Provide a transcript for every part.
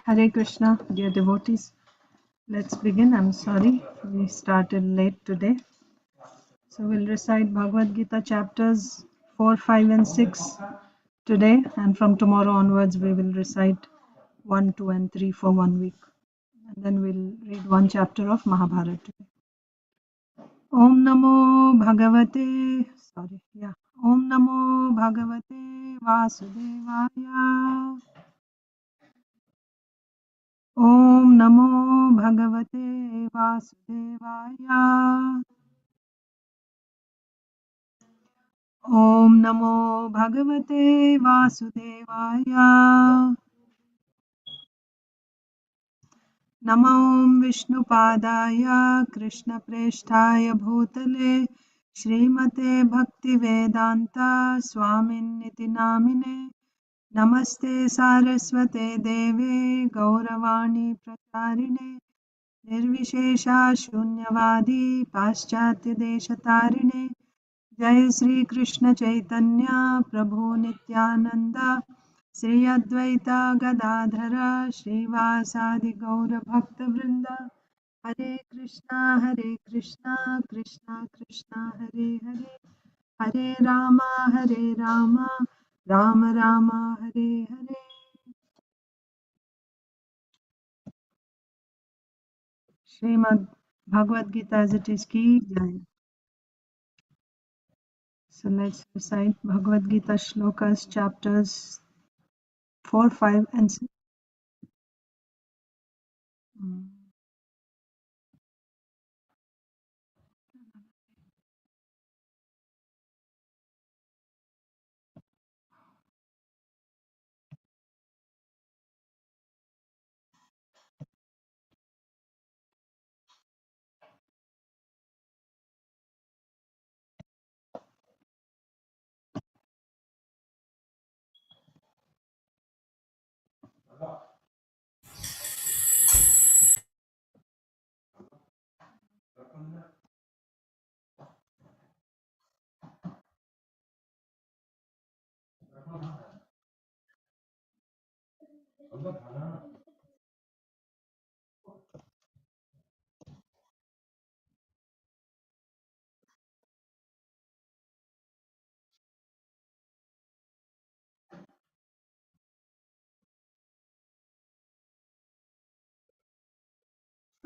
Hare Krishna, dear devotees. Let's begin. I'm sorry we started late today. So we'll recite Bhagavad Gita chapters 4, 5, and 6 today, and from tomorrow onwards we will recite 1, 2, and 3 for 1 week. And then we'll read one chapter of Mahabharata today. Om Namo Bhagavate, Om Namo Bhagavate Vasudevaya. Om Namo Bhagavate Vasudevaya. Om Namo Bhagavate Vasudevaya. Namo Vishnupadaya Krishna Presthaya Bhutale Srimate Bhaktivedanta Swamin Niti Namine Namaste Saraswate Deve Gauravani Pracharine Nirvishesha Shunyavadi Paschatya Deshatarine Jai Sri Krishna Chaitanya Prabhu Nityananda Sri Advaita Gadadhara Srivasadi Gaura Bhakta Vrinda Hare Krishna Krishna Krishna Hare Hare Hare Rama Rama Rama Hare Hare. Srimad Bhagavad Gita as it is ki jai. So let's recite Bhagavad Gita shlokas chapters 4, 5 and 6.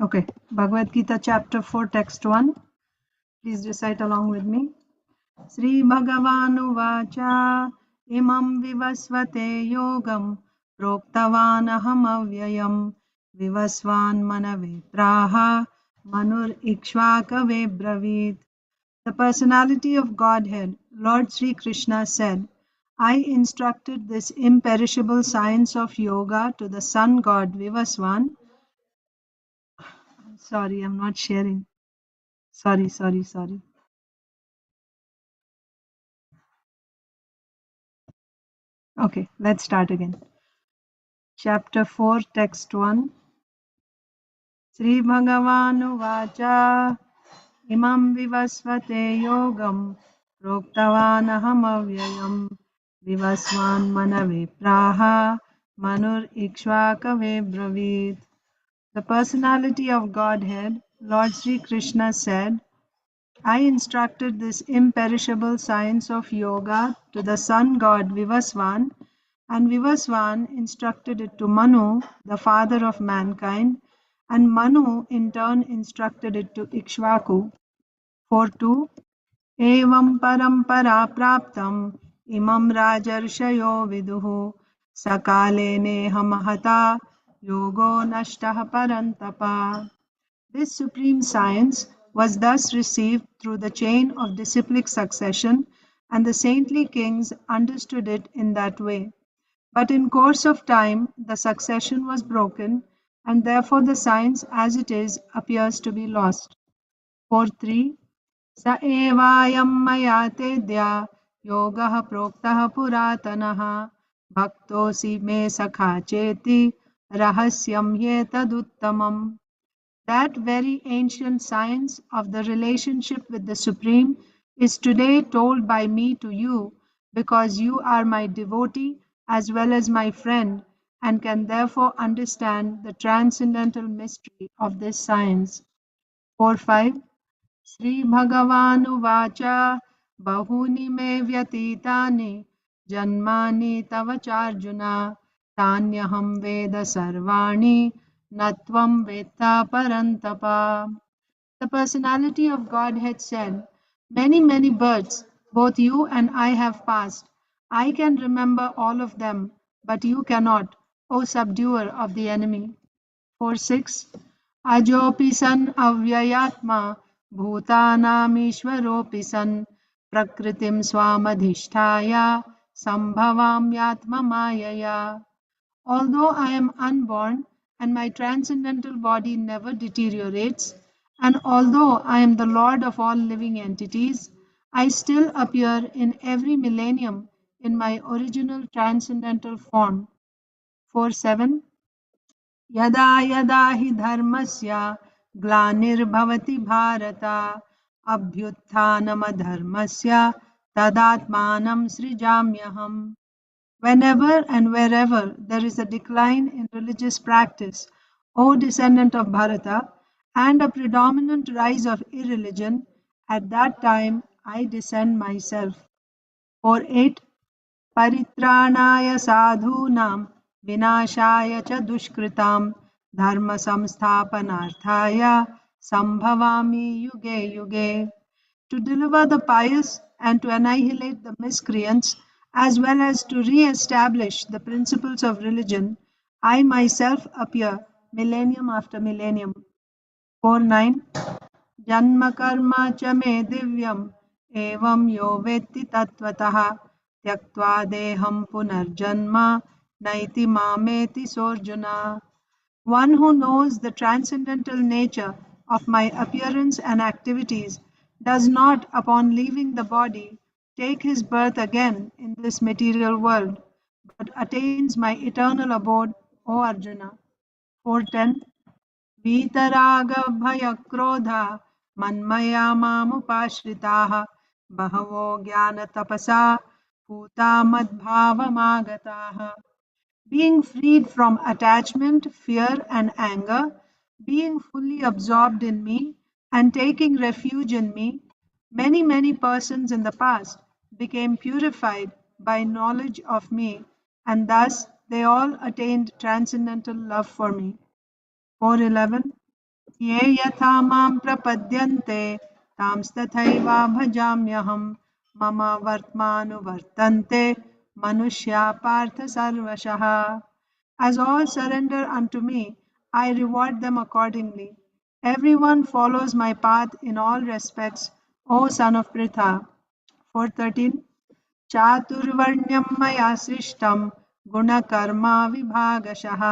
Okay, Bhagavad Gita chapter 4 text 1. Please recite along with me. Sri Bhagavanu Vacha Imam Vivasvate Yogam Proktavan Aham Avyayam Vivasvan Manave Praha Manur Ikshvakave Bravit. The personality of Godhead, Lord Sri Krishna said, I instructed this imperishable science of yoga to the sun god Vivasvan. Sorry, I'm not sharing. Sorry. Okay, let's start again. Chapter 4, text 1. Sri Bhagavanu Vacha Imam Vivasvate Yogam Proktavanaham Avyayam Vivasvan Manave Praha Manur Ikshvakave Bravit. The personality of Godhead, Lord Sri Krishna said, I instructed this imperishable science of yoga to the sun god Vivasvan, and Vivasvan instructed it to Manu, the father of mankind, and Manu in turn instructed it to Ikshvaku. 4.2 Evam parampara praptam imam rajarshayo viduhu sakale neha mahata yogo nashtah parantapa. This supreme science was thus received through the chain of disciplic succession, and the saintly kings understood it in that way. But in course of time, the succession was broken, and therefore the science as it is appears to be lost. 4.3 Sa evayam maya tedya yogah proktah puratanaha bhaktosi me sakha cheti rahasyam yetaduttamam. That very ancient science of the relationship with the Supreme is today told by me to you because you are my devotee as well as my friend, and can therefore understand the transcendental mystery of this science. 4.5 श्रीभगवानुवाच बहूनि मे व्यतीतानि जन्मानि तव चार्जुन तान्यहं वेद सर्वाणि न त्वं वेत्ता परन्तप. The personality of Godhead said, "Many, many births, both you and I have passed. I can remember all of them, but you cannot, O subduer of the enemy." 4.6 Ajopi san avyayatma bhutanamishwaropi san prakritim swamadhisthaya sambhavamyatma mayaya. Although I am unborn and my transcendental body never deteriorates, and although I am the Lord of all living entities, I still appear in every millennium in my original transcendental form. 4.7 यदा यदा हि धर्मस्य ग्लानिर्भवति Bharat अभ्युत्थानमधर्मस्य तदात्मानं सृजाम्यहम्. Whenever and wherever there is a decline in religious practice, O descendant of Bharata, and a predominant rise of irreligion, at that time I descend myself. 4.8 परित्राणाय साधूनां विनाशाय च दुष्कृतां धर्म संस्थापनार्थाय संभवामि युगे युगे. To deliver the pious and to annihilate the miscreants, as well as to re-establish the principles of religion, I myself appear millennium after millennium. 4.9 जन्म कर्म च मे दिव्यम् एवं यो वेत्ति तत्त्वतः त्यक्त्वा देहं पुनर्जन्म नैति मामेति सोऽर्जुन. One who knows the transcendental nature of my appearance and activities does not, upon leaving the body, take his birth again in this material world, but attains my eternal abode, O Arjuna. 4.10 वीतरागभयक्रोधा मन्मया मामुपाश्रिताः बहवो ज्ञानतपसा पूता मद्भावमागताः. Being freed from attachment, fear and anger, being fully absorbed in me and taking refuge in me, many, many persons in the past became purified by knowledge of me, and thus they all attained transcendental love for me. 4.11 ये यथा मां प्रपद्यन्ते तांस्तथैव भजाम्यहं मम वर्त्मानुवर्तन्ते मनुष्या पार्थ सर्वशः. As all surrender unto me, I reward them accordingly. Everyone follows my path in all respects, O son of Pritha. 4.13 चातुर्वर्ण्यं मया सृष्टं गुणकर्मा विभागशः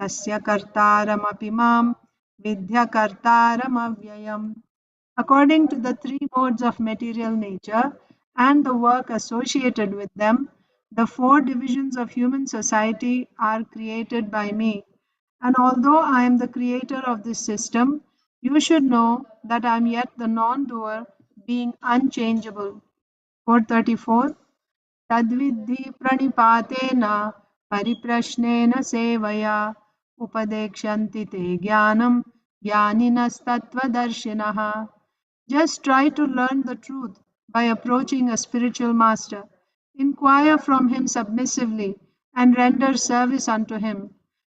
तस्य कर्तारमपि मां vidya kartaram avyayam. According to the three modes of material nature and the work associated with them, the four divisions of human society are created by me. And although I am the creator of this system, you should know that I am yet the non-doer, being unchangeable. 434 तद्विद्धि प्रणिपातेन परिप्रश्नेन सेवया उपदेक्ष्यन्ति ते ज्ञानं ज्ञानिनस्तत्त्वदर्शिनः. Just try to learn the truth by approaching a spiritual master. Inquire from him submissively and render service unto him.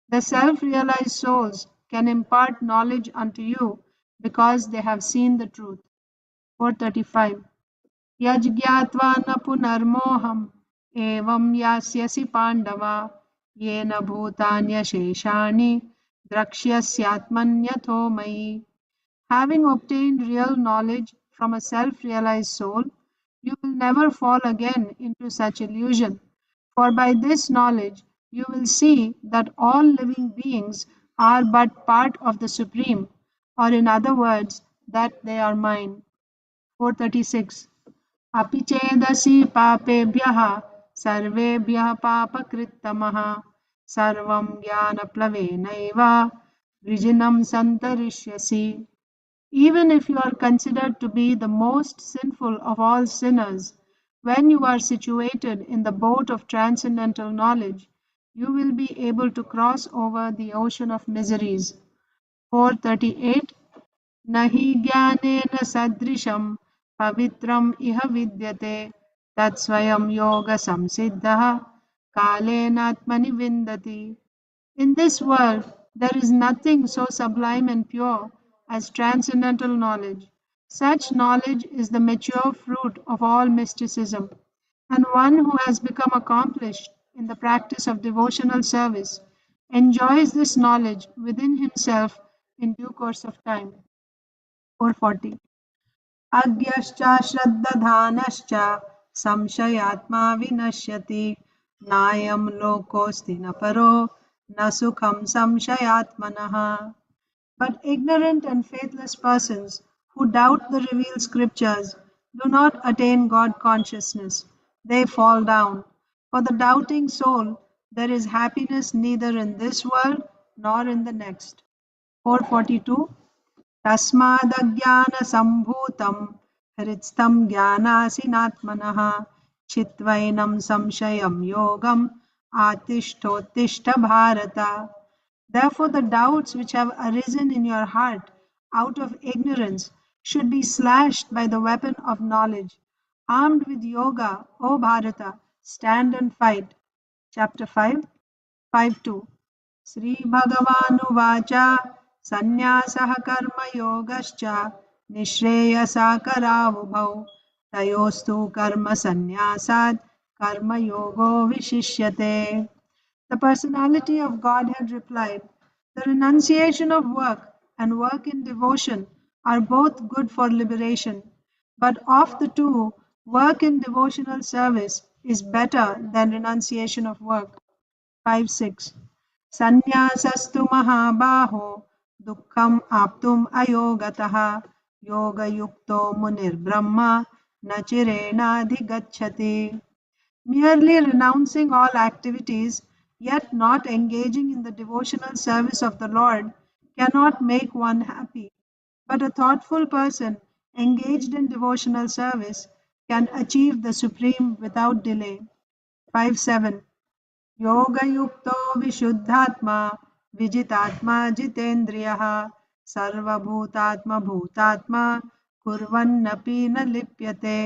The self-realized souls can impart knowledge unto you because they have seen the truth. 435 यज्ञात्वा न पुनर्मोहम् एवं यास्यसि पाण्डव येन भूतान्यशेषाणि द्रक्ष्यस्यात्मन्यथो मयि. Having obtained real knowledge from a self-realized soul, you will never fall again into such illusion, for by this knowledge you will see that all living beings are but part of the Supreme, or in other words, that they are mine. 436 अपि चेदसि पापेभ्यः सर्वेभ्यः पापकृत्तमः सर्वं ज्ञानप्लवेनैव वृजिनं सन्तरिष्यसि. Even if you are considered to be the most sinful of all sinners, when you are situated in the boat of transcendental knowledge, you will be able to cross over the ocean of miseries. 438. Nahi jnanena sadrisham pavitram iha vidyate tatsvayam yoga samsiddha kalenatmani vindati. In this world, there is nothing so sublime and pure as transcendental knowledge. Such knowledge is the mature fruit of all mysticism, and one who has become accomplished in the practice of devotional service enjoys this knowledge within himself in due course of time. 440. अज्ञश्च श्रद्दधानश्च संशयात्मा विनश्यति नायं लोकोऽस्ति न परो न सुखं संशयात्मनः. But ignorant and faithless persons who doubt the revealed scriptures do not attain God consciousness. They fall down. For the doubting soul, there is happiness neither in this world nor in the next. 442. तस्मादज्ञानसम्भूतं हृत्स्थं ज्ञानासिनात्मनः चित्वैनं संशयं योगम् आतिष्ठोत्तिष्ठ Bharat. Therefore, the doubts which have arisen in your heart out of ignorance should be slashed by the weapon of knowledge. Armed with yoga, O Bharata, stand and fight. Chapter 5, 5.2. श्रीभगवानुवाच सन्न्यासः कर्मयोगश्च निःश्रेयसाकरावुभौ तयोस्तु कर्मसन्न्यासात् कर्मयोगो विशिष्यते. The personality of Godhead replied, the renunciation of work and work in devotion are both good for liberation, but of the two, work in devotional service is better than renunciation of work. 5.6. Sannyasasthu mahabaho dukkham aptum ayogatah yogayukto munir brahma nachirenadhigacchati. Merely renouncing all activities, yet not engaging in the devotional service of the Lord, cannot make one happy. But a thoughtful person engaged in devotional service can achieve the supreme without delay. 5.7. योगयुक्तो विशुद्धात्मा विजितात्मा जितेन्द्रियः सर्वभूतात्मभूतात्मा कुर्वन्नपि न लिप्यते.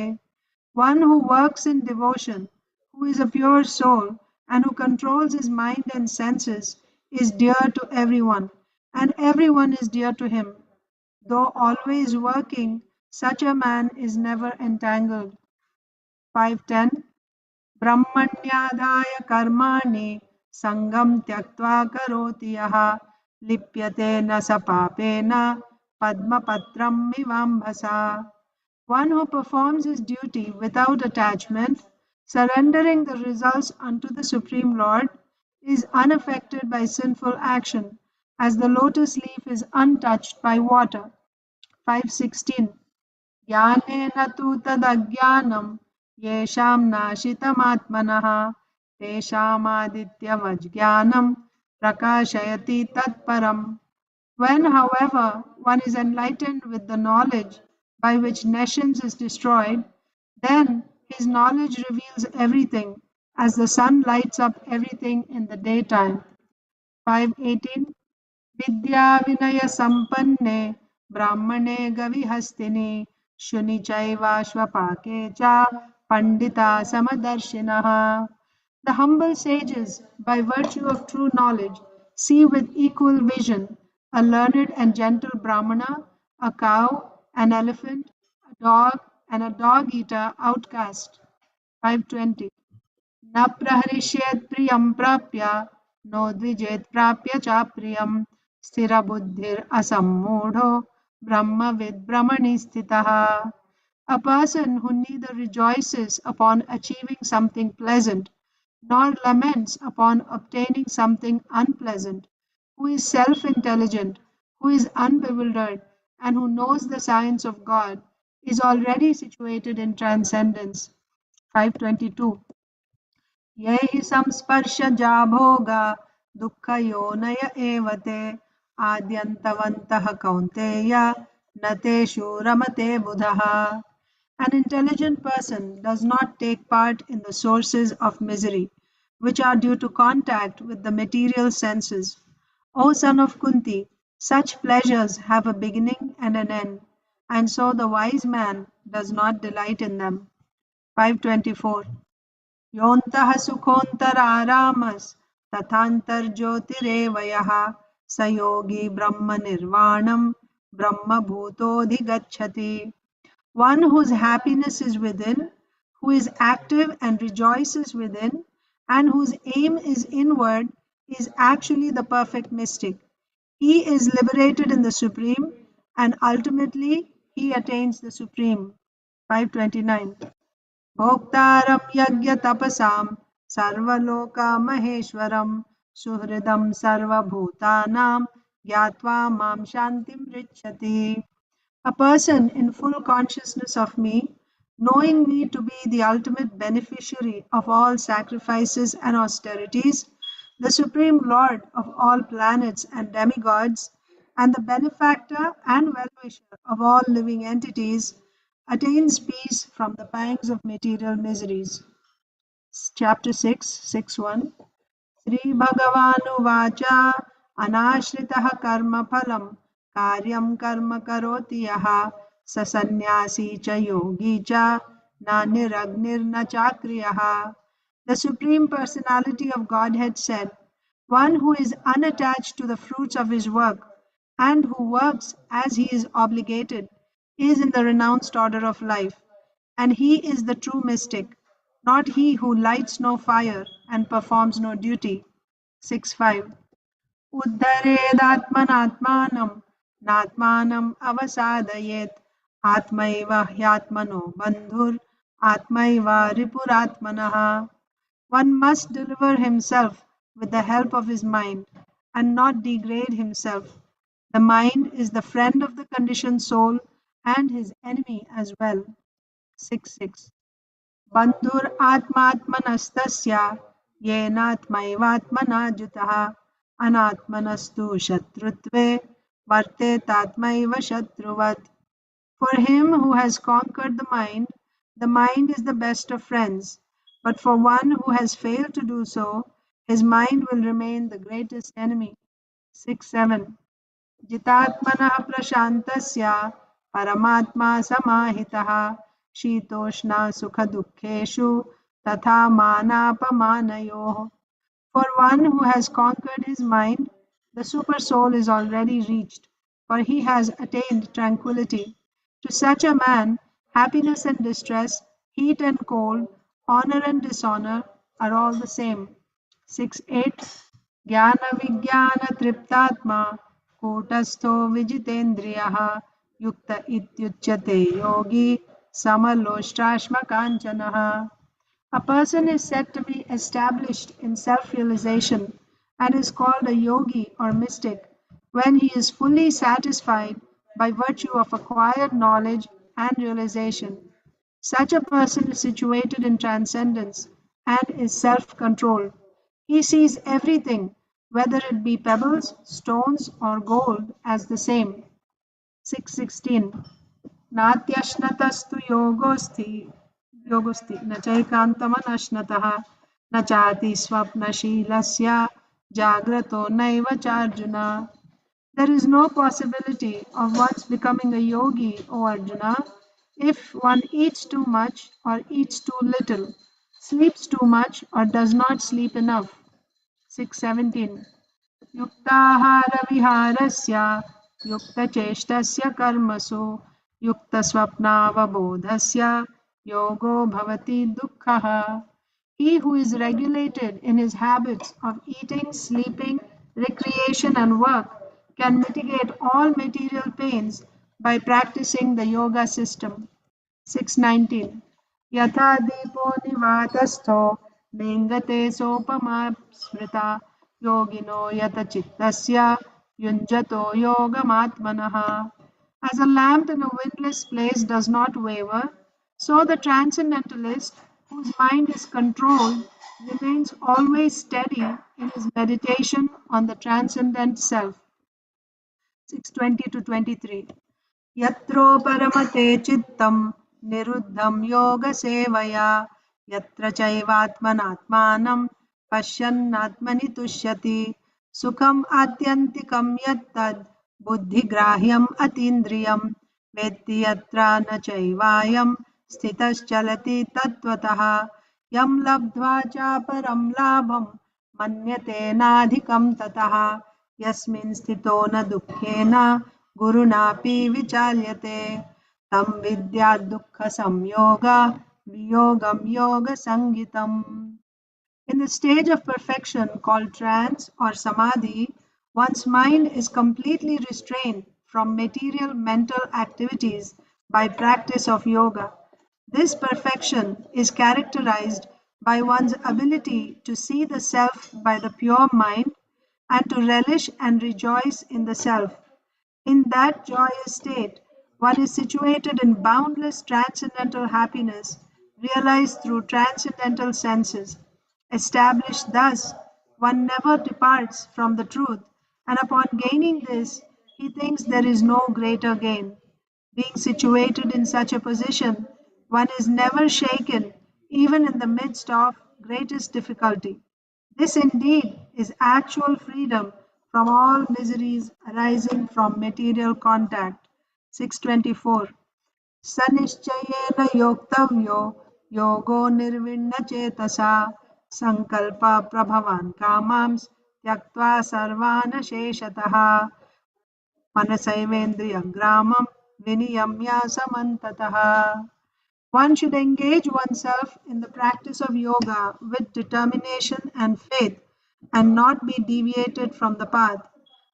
One who works in devotion, who is a pure soul, and who controls his mind and senses, is dear to everyone, and everyone is dear to him. Though always working, such a man is never entangled. 5.10. ब्रह्मण्यादाय कर्माणि सङ्गं त्यक्त्वा करोति यः लिप्यते न स पापेन padmapatram mivambhasa. One who performs his duty without attachment, surrendering the results unto the Supreme Lord, is unaffected by sinful action, as the lotus leaf is untouched by water. 5.16. ज्ञानेन तु तदज्ञानं येषां नाशितमात्मनः तेषामादित्यवज्ञानं प्रकाशयति तत्परम्. When, however, one is enlightened with the knowledge by which nescience is destroyed, then his knowledge reveals everything, as the sun lights up everything in the daytime. 5.18. विद्या विनय संपन्ने ब्राह्मणे गविहस्तिनि शुनि चैवाश्वपाके च Pandita समदर्शिनः. The humble sages, by virtue of true knowledge, see with equal vision a learned and gentle brahmana, a cow, an elephant, a dog, and a dog-eater outcast. 5.20. न प्रहरिष्येत् प्रियं प्राप्य no द्विजेत् प्राप्य च प्रियं स्थिरबुद्धिरसम्मूढो ब्रह्मविद् ब्रह्मणि स्थितः. A person who neither rejoices upon achieving something pleasant nor laments upon obtaining something unpleasant, who is self-intelligent, who is unbewildered, and who knows the science of God, is already situated in transcendence. 5.22. ये हि संस्पर्शजा भोगा दुःखयोनय एव ते आद्यन्तवन्तः कौन्तेय न तेषु रमते बुधः. An intelligent person does not take part in the sources of misery, which are due to contact with the material senses. O son of Kunti, such pleasures have a beginning and an end, and so the wise man does not delight in them. 524. योऽन्तः सुखोऽन्तरारामस् तथान्तर्ज्योतिरेव यः स योगी ब्रह्मनिर्वाणं ब्रह्मभूतोऽधिगच्छति. One whose happiness is within, who is active and rejoices within, and whose aim is inward, is actually the perfect mystic. He is liberated in the Supreme, and ultimately he attains the Supreme. 529. भोक्तारं यज्ञतपसां सर्वलोकमहेश्वरं सुहृदं सर्वभूतानां ज्ञात्वा मां शान्तिं पृच्छति. A person in full consciousness of me, knowing me to be the ultimate beneficiary of all sacrifices and austerities, the Supreme Lord of all planets and demigods, and the benefactor and well-wisher of all living entities, attains peace from the pangs of material miseries. Chapter 6, 6.1. श्रीभगवानुवाच अनाश्रितः कर्मफलं कार्यं कर्म करोति यः स सन्न्यासी च योगी च न निरग्निर्न चाक्रियः. The Supreme Personality of Godhead said, one who is unattached to the fruits of his work and who works as he is obligated is in the renounced order of life, and he is the true mystic, not he who lights no fire and performs no duty. 6.5. उद्धरेदात्मनात्मानं नात्मानं अवसादयेत् आत्मैव ह्यात्मनो बन्धुर् आत्मैव रिपुरात्मनः. One must deliver himself with the help of his mind and not degrade himself. The mind is the friend of the conditioned soul and his enemy as well. 6.6. बन्धुर् आत्मात्मनस्तस्य येनात्मैवात्मना जितः अनात्मनस्तु शत्रुत्वे वर्तेतात्मैव शत्रुवत्. For him who has conquered the mind is the best of friends. But for one who has failed to do so, his mind will remain the greatest enemy. 6.7. जितात्मनः प्रशान्तस्य परमात्मा समाहितः शीतोष्ण सुखदुःखेषु तथा मानापमानयोः. For one who has conquered his mind, the super soul is already reached, for he has attained tranquility. To such a man, happiness and distress, heat and cold, honor and dishonor are all the same. 6.8. ज्ञानविज्ञानतृप्तात्मा कूटस्थो विजितेन्द्रियः युक्त इत्युच्यते योगी समलोष्टाश्मकाञ्चनः. A person is said to be established in self-realization and is called a yogi or mystic when he is fully satisfied by virtue of acquired knowledge and realization. Such a person is situated in transcendence and is self-controlled. He sees everything, whether it be pebbles, stones, or gold, as the same. 6.16. नात्यश्नतस्तु योगोऽस्ति न चैकान्तमनश्नतः न चाति स्वप्नशीलस्य जाग्रतो नैव चार्जुन. There is no possibility of one's becoming a yogi, O Arjuna, if one eats too much or eats too little, sleeps too much or does not sleep enough. 6.17. युक्ताहारविहारस्य युक्तचेष्टस्य कर्मसु युक्तस्वप्नावबोधस्य योगो भवति दुःखः. He who is regulated in his habits of eating, sleeping, recreation and work can mitigate all material pains by practicing the yoga system. 6.19. यथा दीपो निवातस्थो नेङ्गते सोपमा स्मृता योगिनो यतचित्तस्य युञ्जतो योगमात्मनः. As a lamp in a windless place does not waver, so the transcendentalist, whose mind is controlled, remains always steady in his meditation on the transcendent self. 6:20-23. यत्रोपरमते चित्तं निरुद्धं योगसेवया यत्र चैवात्मनात्मानं पश्यन्नात्मनि तुष्यति सुखम् आत्यन्तिकं यत्तद् बुद्धिग्राह्यम् अतीन्द्रियं वेत्ति यत्र न चैवायं स्थितश्चलति तत्त्वतः यं लब्ध्वा चापरं लाभं मन्यते ततः यस्मिन् स्थितो न दुःखेन गुरुणापि विचाल्यते तं विद्यात् दुःखसंयोग वियोगं योगसंज्ञितम्. In the stage of perfection called trance or samadhi, one's mind is completely restrained from material mental activities by practice of yoga. This perfection is characterized by one's ability to see the self by the pure mind and to relish and rejoice in the self. In that joyous state, one is situated in boundless transcendental happiness, realized through transcendental senses. Established thus, one never departs from the truth, and upon gaining this, he thinks there is no greater gain. Being situated in such a position, one is never shaken, even in the midst of greatest difficulty. This indeed is actual freedom from all miseries arising from material contact. 624. सनिश्चयेन योक्तव्यो योगो निर्विण्णचेतसा सङ्कल्पप्रभवान् कामांस् त्यक्त्वा सर्वान् शेषतः मनसैवेन्द्रियग्रामं विनियम्य समन्ततः. One should engage oneself in the practice of yoga with determination and faith and not be deviated from the path.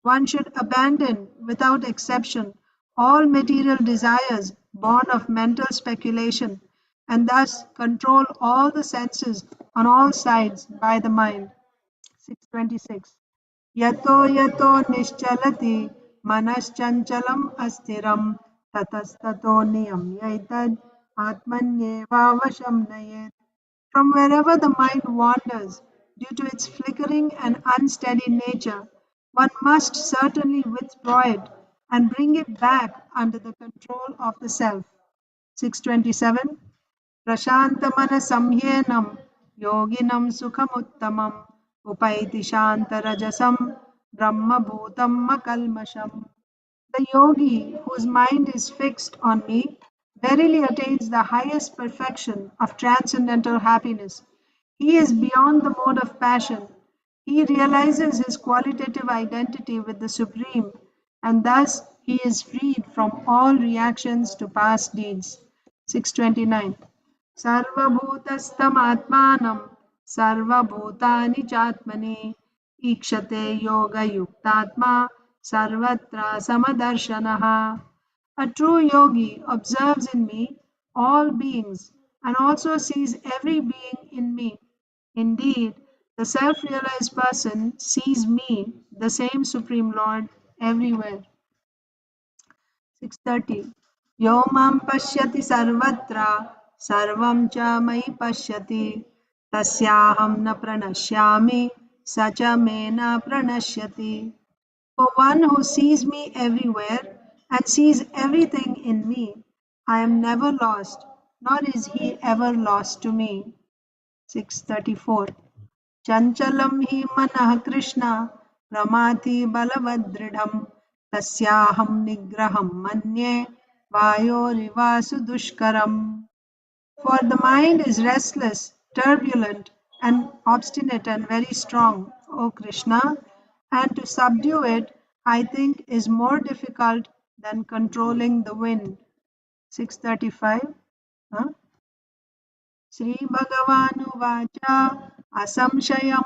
One should abandon without exception all material desires born of mental speculation and thus control all the senses on all sides by the mind. 626. यतो यतो निश्चलति मनश्चञ्चलम् अस्थिरं ततस्ततो नियम्यैतद् आत्मन्येवावशं नयेत्. From wherever the mind wanders due to its flickering and unsteady nature, one must certainly withdraw it and bring it back under the control of the self. 627. प्रशान्तमनसंह्येनं योगिनं सुखमुत्तमम् उपैति शान्तरजसं ब्रह्मभूतं मकल्मषम्. The yogi whose mind is fixed on me verily attains the highest perfection of transcendental happiness. He is beyond the mode of passion. He realizes his qualitative identity with the Supreme, and thus he is freed from all reactions to past deeds. 629. सर्वभूतस्थमात्मानं सर्वभूतानि चात्मनि ईक्षते योगयुक्तात्मा sarvatra samadarshanaha. A true yogi observes in me all beings and also sees every being in me. Indeed, the self-realized person sees me, the same Supreme Lord, everywhere. 630. यो मां पश्यति सर्वत्र सर्वं च मयि पश्यति तस्याहं न प्रणश्यामि स च मे न प्रणश्यति. For one who sees me everywhere and sees everything in me, I am never lost, nor is he ever lost to me. 634. चञ्चलं हि मनः कृष्ण प्रमाथि बलवदृढं तस्याहं निग्रहं मन्ये वायोरिवासु दुष्करम्. For the mind is restless, turbulent, and obstinate and very strong, O Krishna, and to subdue it, I think, is more difficult than controlling the wind. 635. Huh? श्रीभगवानुवाच असंशयं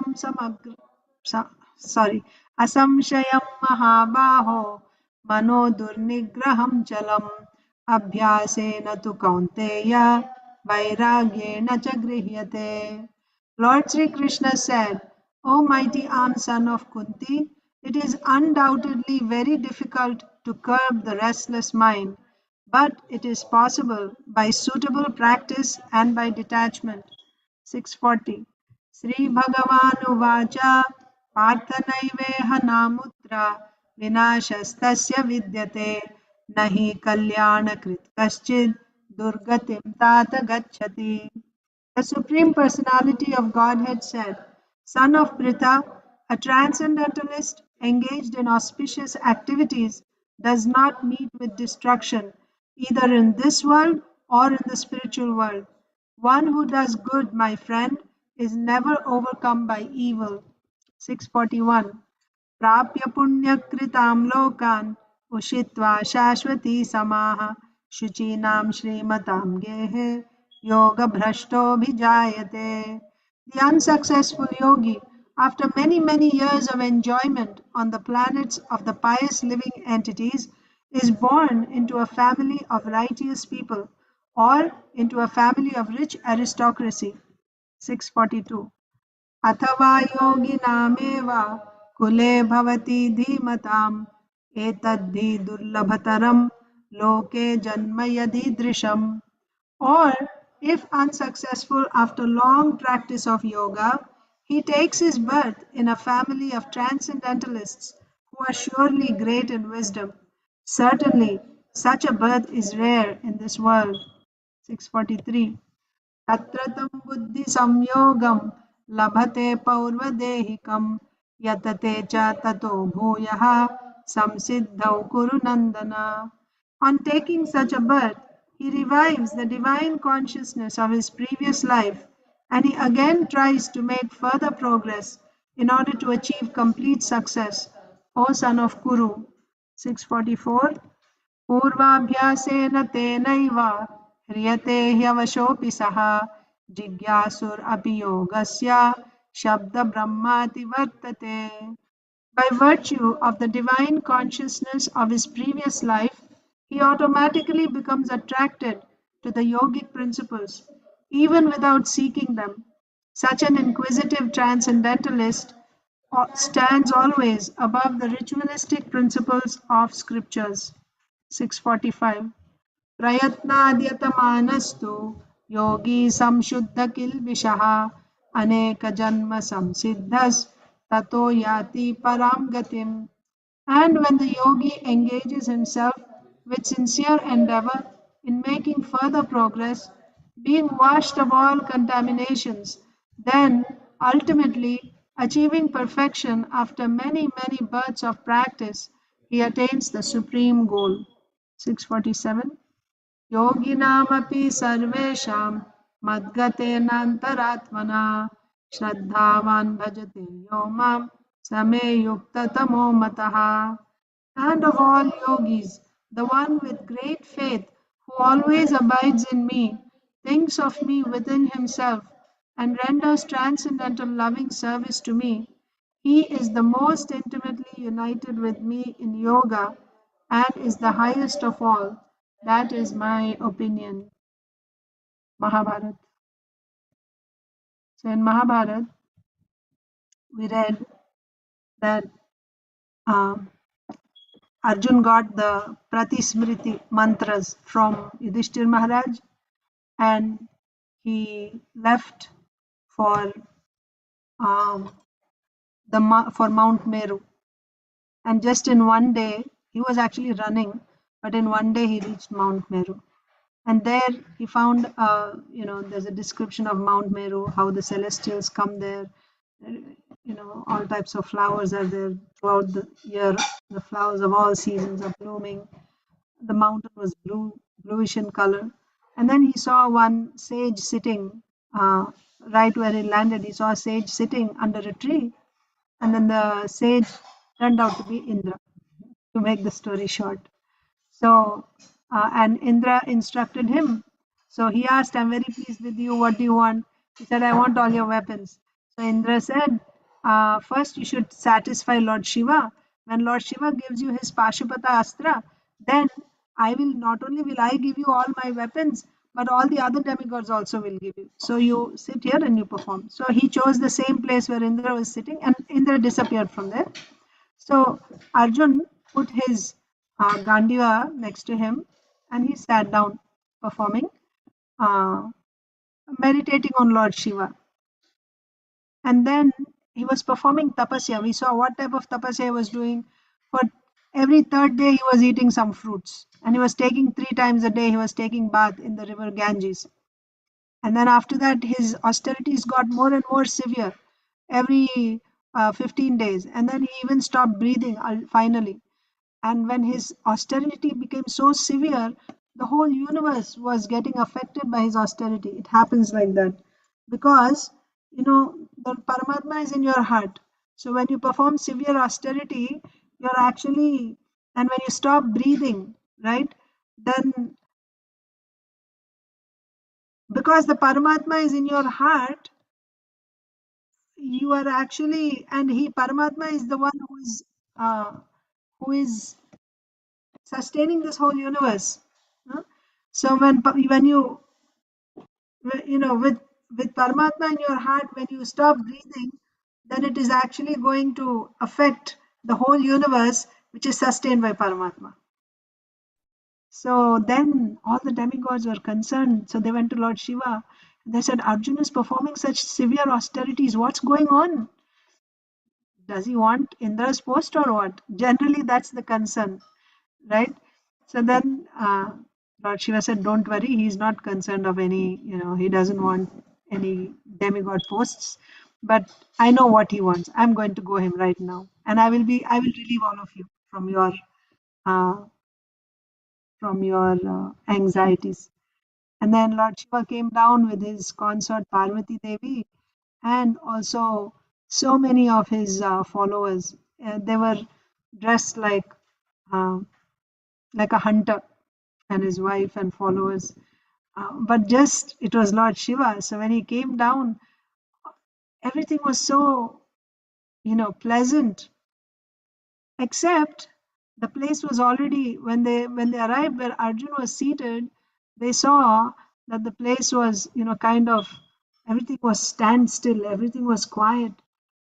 असंशयं महाबाहो मनो दुर्निग्रहं चलम् अभ्यासेन तु कौन्तेय वैराग्येण च गृह्यते. Lord Sri Krishna said, O mighty armed son of Kunti, it is undoubtedly very difficult to curb the restless mind, but it is possible by suitable practice and by detachment. 640. Sri Bhagavanuvacha Parthanaiveha namutra vinashastasya vidyate nahi kalyanakrit kaschid durgatim tata gacchati. The Supreme Personality of Godhead said, Son of Pritha, a transcendentalist engaged in auspicious activities, does not meet with destruction, either in this world or in the spiritual world. One who does good, my friend, is never overcome by evil. 641. प्राप्य पुण्यकृतां लोकान् उषित्वा शाश्वती समाः शुचीनां श्रीमतां गेहे योगभ्रष्टोऽभिजायते. The unsuccessful yogi, after many, many years of enjoyment on the planets of the pious living entities, is born into a family of righteous people or into a family of rich aristocracy. 642. अथवा योगिनामेव कुले भवति धीमताम् एतद्धि दुर्लभतरं लोके जन्म यदीदृशम्. Or, if unsuccessful after long practice of yoga, he takes his birth in a family of transcendentalists who are surely great in wisdom. Certainly, such a birth is rare in this world. 643. तत्र तं बुद्धिसंयोगं लभते पौर्वदेहिकं यतते च ततो भूयः संसिद्धौ कुरु नन्दन. On taking such a birth, he revives the divine consciousness of his previous life and he again tries to make further progress in order to achieve complete success. O son of Kuru. 644. पूर्वाभ्यासेन तेनैव ह्रियते ह्यवशोऽपि सः जिज्ञासुरपि योगस्य शब्दब्रह्माति वर्तते. By virtue of the divine consciousness of his previous life, he automatically becomes attracted to the yogic principles, even without seeking them. Such an inquisitive transcendentalist stands always above the ritualistic principles of scriptures. 645. प्रयत्नाद्यतमानस्तु योगी संशुद्धकिल्बिषः अनेकजन्मसंसिद्धस्ततो याति परां गतिम्. And when the yogi engages himself with sincere endeavor in making further progress, being washed of all contaminations, then ultimately achieving perfection after many, many births of practice, he attains the supreme goal. 647. योगिनामपि सर्वेषां मद्गतेनान्तरात्मना श्रद्धावान् भजते यो मां स मे युक्ततमो मतः. And of all yogis, the one with great faith who always abides in me, thinks of me within himself, and renders transcendental loving service to me, he is the most intimately united with me in yoga and is the highest of all. That is my opinion. Mahabharata. So in Mahabharata, we read that um, Arjun got the Pratismriti mantras from Yudhishthir Maharaj and he left for for Mount Meru. And just in one day, he was actually running, but in one day he reached Mount Meru. And there he found, there's a description of Mount Meru, how the celestials come there. All types of flowers are there throughout the year. The flowers of all seasons are blooming. The mountain was bluish in color. And then he saw one sage sitting right where he landed. He saw a sage sitting under a tree. And then the sage turned out to be Indra, to make the story short. So, and Indra instructed him. So he asked, I'm very pleased with you. What do you want? He said, I want all your weapons. So Indra said, first you should satisfy Lord Shiva. When Lord Shiva gives you his Pashupata Astra, then not only will I give you all my weapons, but all the other demigods also will give you. So you sit here and you perform. So he chose the same place where Indra was sitting and Indra disappeared from there. So Arjun put his Gandiva next to him and he sat down performing, meditating on Lord Shiva. And then he was performing tapasya. We saw what type of tapasya he was doing. For every third day he was eating some fruits and he was taking 3 times a day, he was taking bath in the river Ganges. And then after that his austerities got more and more severe. every 15 days. And then he even stopped breathing finally. And when his austerity became so severe, the whole universe was getting affected by his austerity. It happens like that because, the Paramatma is in your heart. So when you perform severe austerity, you're actually, and when you stop breathing, right, then because the Paramatma is in your heart, you are actually, and he, Paramatma, is the one uh, who is sustaining this whole universe. Huh? So when with Paramatma in your heart, when you stop breathing, then it is actually going to affect the whole universe, which is sustained by Paramatma. So then all the demigods were concerned. So they went to Lord Shiva. They said, Arjuna is performing such severe austerities. What's going on? Does he want Indra's post or what? Generally, that's the concern, right? So then Lord Shiva said, don't worry, he's not concerned of any, he doesn't want any demigod posts. But I know what he wants. I'm going to go him right now. And I will relieve all of you uh, from your anxieties. And then Lord Shiva came down with his consort Parvati Devi and also so many of his followers. They were dressed uh, like a hunter, and his wife and followers. But just it was Lord Shiva. So when he came down, everything was so pleasant. Except the place was already, when they arrived where Arjun was seated, they saw that the place was kind of, everything was standstill, everything was quiet,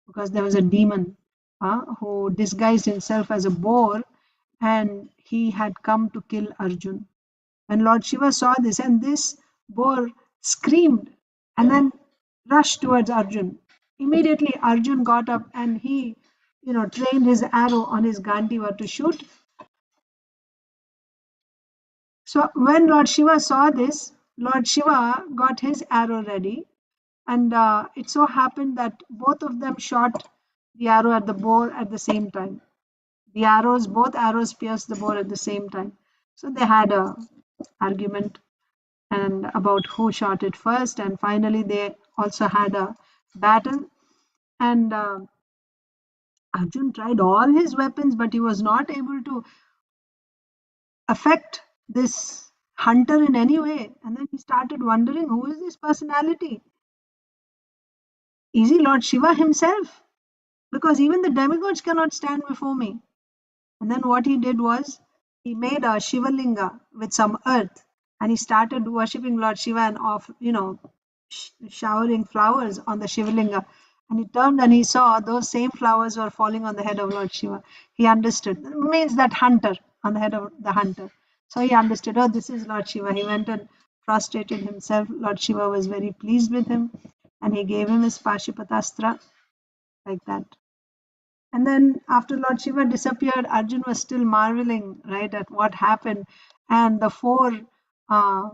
because there was a demon who disguised himself as a boar, and he had come to kill Arjun. When Lord Shiva saw this, and this boar screamed and then rushed towards Arjun. Immediately Arjun got up and he, trained his arrow on his Gandiva to shoot. So when Lord Shiva saw this, Lord Shiva got his arrow ready, and it so happened that both of them shot the arrow at the boar at the same time. Both arrows pierced the boar at the same time. So they had a argument and about who shot it first, and finally they also had a battle. And Arjun tried all his weapons, but he was not able to affect this hunter in any way. And then he started wondering, who is this personality? Is he Lord Shiva himself? Because even the demigods cannot stand before me. And then what he did was, he made a Shivalinga with some earth, and he started worshipping Lord Shiva and showering flowers on the Shivalinga. And he turned and he saw those same flowers were falling on the head of Lord Shiva. He understood. It means that hunter, on the head of the hunter. So he understood, oh, this is Lord Shiva. He went and prostrated himself. Lord Shiva was very pleased with him, and he gave him his Pashupatastra, like that. And then after Lord Shiva disappeared, Arjun was still marveling, right, at what happened. And the four uh,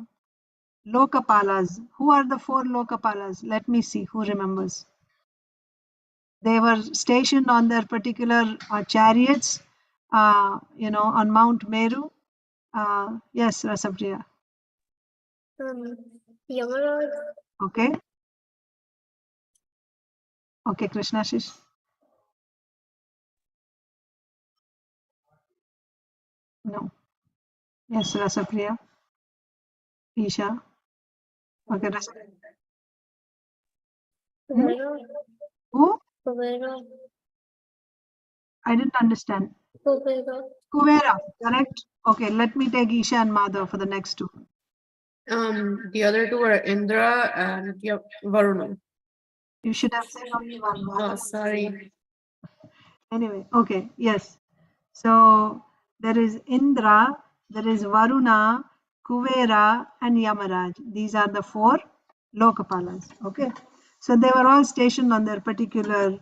Lokapalas. Who are the four Lokapalas? Let me see who remembers. They were stationed on their particular chariots, on Mount Meru. Yes, Rasapriya. Yamaraj. Okay. Okay, Krishnashish. No. Yes, Rasapriya. Isha. Okay, Rasapriya. Hmm? Who? Kuvera. I didn't understand. Kuvera. Kuvera, correct? Okay, let me take Isha and Madhav for the next two. The other two were Indra and Varuna. You should have said only one. Oh, Madhav. sorry. Anyway, okay, yes. So there is Indra, there is Varuna, Kuvera, and Yamaraj. These are the four Lokapalas. Okay. So they were all stationed on their particular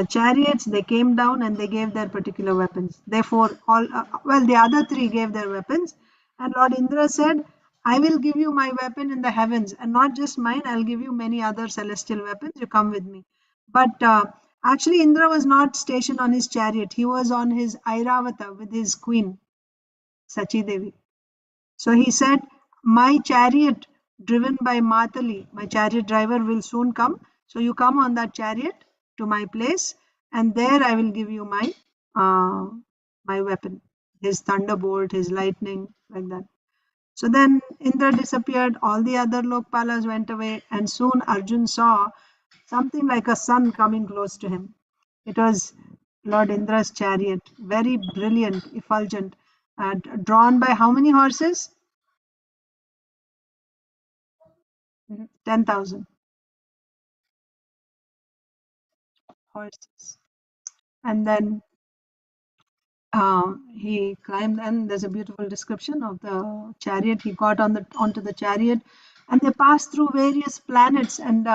chariots. They came down and they gave their particular weapons. Therefore, the other three gave their weapons. And Lord Indra said, I will give you my weapon in the heavens, and not just mine, I'll give you many other celestial weapons. You come with me. But actually, Indra was not stationed on his chariot. He was on his Airavata with his queen, Sachi Devi. So he said, my chariot driven by Matali, my chariot driver will soon come. So you come on that chariot to my place, and there I will give you uh, my weapon, his thunderbolt, his lightning, like that. So then Indra disappeared, all the other Lokpalas went away, and soon Arjun saw something like a sun coming close to him. It was Lord Indra's chariot, very brilliant, effulgent, drawn by how many horses? 10,000 horses. And then he climbed, and there's a beautiful description of the chariot. He got onto the chariot, and they passed through various planets. And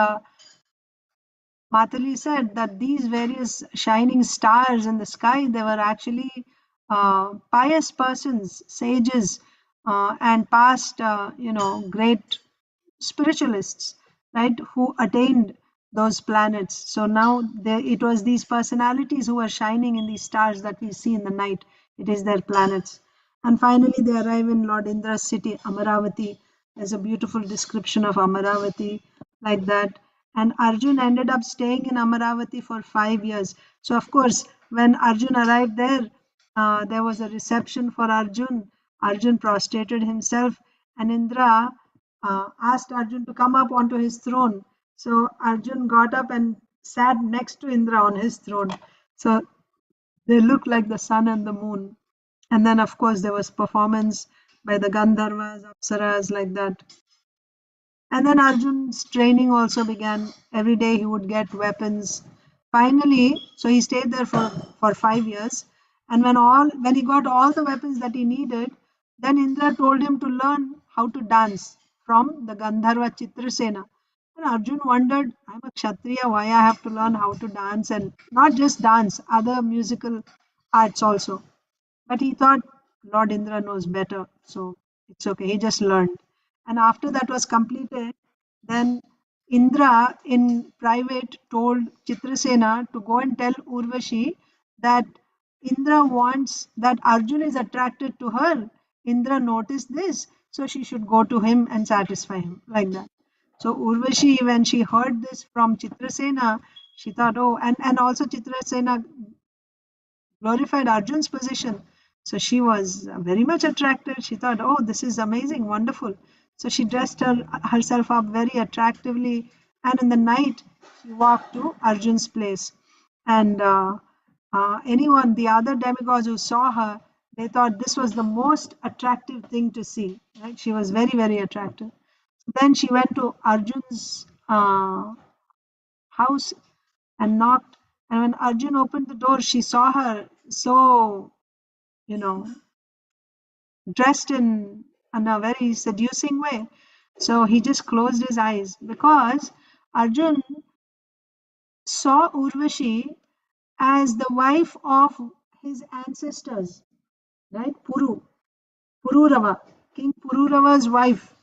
Matali said that these various shining stars in the sky, they were actually pious persons, sages, and past, great spiritualists, right, who attained those planets. So now it was these personalities who were shining in these stars that we see in the night. It is their planets. And finally, they arrive in Lord Indra's city, Amaravati. There's a beautiful description of Amaravati like that. And Arjun ended up staying in Amaravati for 5 years. So, of course, when Arjun arrived there was a reception for Arjun. Arjun prostrated himself, and Indra asked Arjun to come up onto his throne. So Arjun got up and sat next to Indra on his throne. So they looked like the sun and the moon. And then, of course, there was performance by the Gandharvas, Apsaras, like that. And then Arjun's training also began. Every day he would get weapons. Finally, so he stayed there for 5 years. And when he got all the weapons that he needed, then Indra told him to learn how to dance from the Gandharva Chitrasena. And Arjun wondered, I'm a Kshatriya, why I have to learn how to dance, and not just dance, other musical arts also. But he thought Lord Indra knows better, so it's okay. He just learned. And after that was completed, then Indra in private told Chitrasena to go and tell Urvashi that Indra wants that Arjun is attracted to her. Indra noticed this, so she should go to him and satisfy him, like that. So Urvashi, when she heard this from Chitrasena, she thought, oh, and also Chitrasena glorified Arjun's position. So she was very much attracted. She thought, oh, this is amazing, wonderful. So she dressed herself up very attractively. And in the night, she walked to Arjun's place. And the other demigods who saw her, they thought this was the most attractive thing to see. Right? She was very, very attractive. Then she went to Arjun's house and knocked. And when Arjun opened the door, she saw her so, you know, dressed in a very seducing way. So he just closed his eyes because Arjun saw Urvashi as the wife of his ancestors, right? Pururava, King Pururava's wife.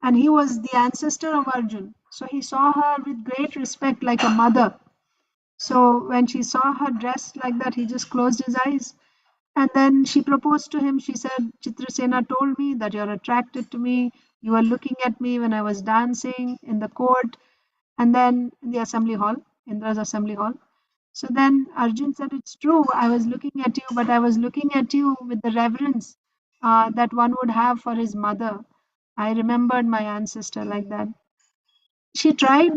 And he was the ancestor of Arjun. So he saw her with great respect, like a mother. So when she saw her dressed like that, he just closed his eyes. And then she proposed to him. She said, Chitrasena told me that you're attracted to me. You were looking at me when I was dancing in the court and then in the assembly hall, Indra's assembly hall. So then Arjun said, it's true. I was looking at you, but I was looking at you with the reverence that one would have for his mother. I remembered my ancestor like that. She tried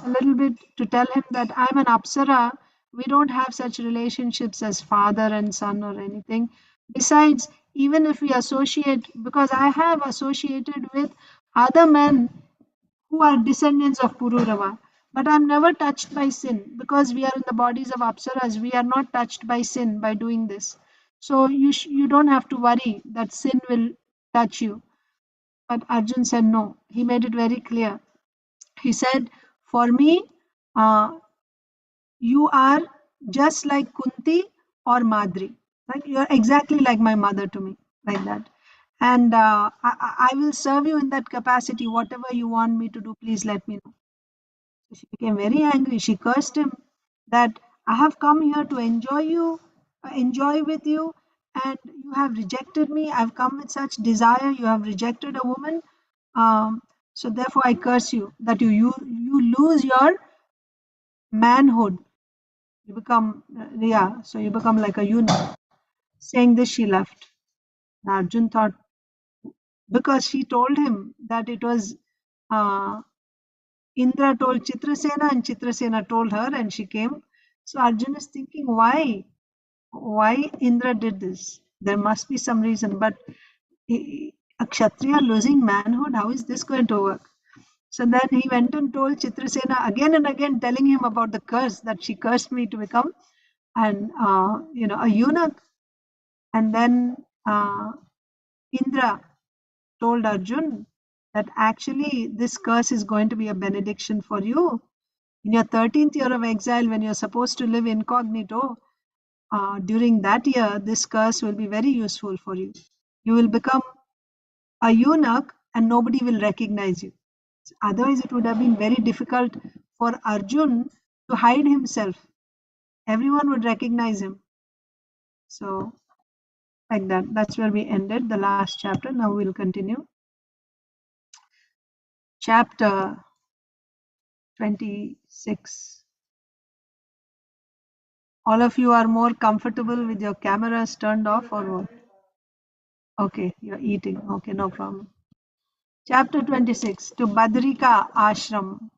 a little bit to tell him that I'm an Apsara. We don't have such relationships as father and son or anything. Besides, even if we associate, because I have associated with other men who are descendants of Pururava, but I'm never touched by sin because we are in the bodies of Apsaras. We are not touched by sin by doing this. So you don't have to worry that sin will touch you. But Arjun said no. He made it very clear. He said, for me, uh, you are just like Kunti or Madri. Like you're exactly like my mother to me, like that. And I will serve you in that capacity. Whatever you want me to do, please let me know. She became very angry. She cursed him that I have come here to enjoy with you, and you have rejected me. I've come with such desire. You have rejected a woman. Um, so therefore, I curse you that you lose your manhood. You become yeah. So you become like a eunuch. Saying this, she left. Arjun thought because she told him that it was uh, Indra told Chitrasena and Chitrasena told her and she came. So Arjun is thinking, why? Why Indra did this? There must be some reason. But a Kshatriya losing manhood, how is this going to work? So then he went and told Chitrasena again and again, telling him about the curse that she cursed me to become a eunuch. And then Indra told Arjun that actually this curse is going to be a benediction for you. In your 13th year of exile, when you're supposed to live incognito, during that year, this curse will be very useful for you. You will become a eunuch and nobody will recognize you. Otherwise, it would have been very difficult for Arjun to hide himself. Everyone would recognize him. So, like that. That's where we ended the last chapter. Now we'll continue. Chapter 26. All of you are more comfortable with your cameras turned off or what? Okay, you're eating. Okay, no problem. Chapter 26, to Badrika Ashram.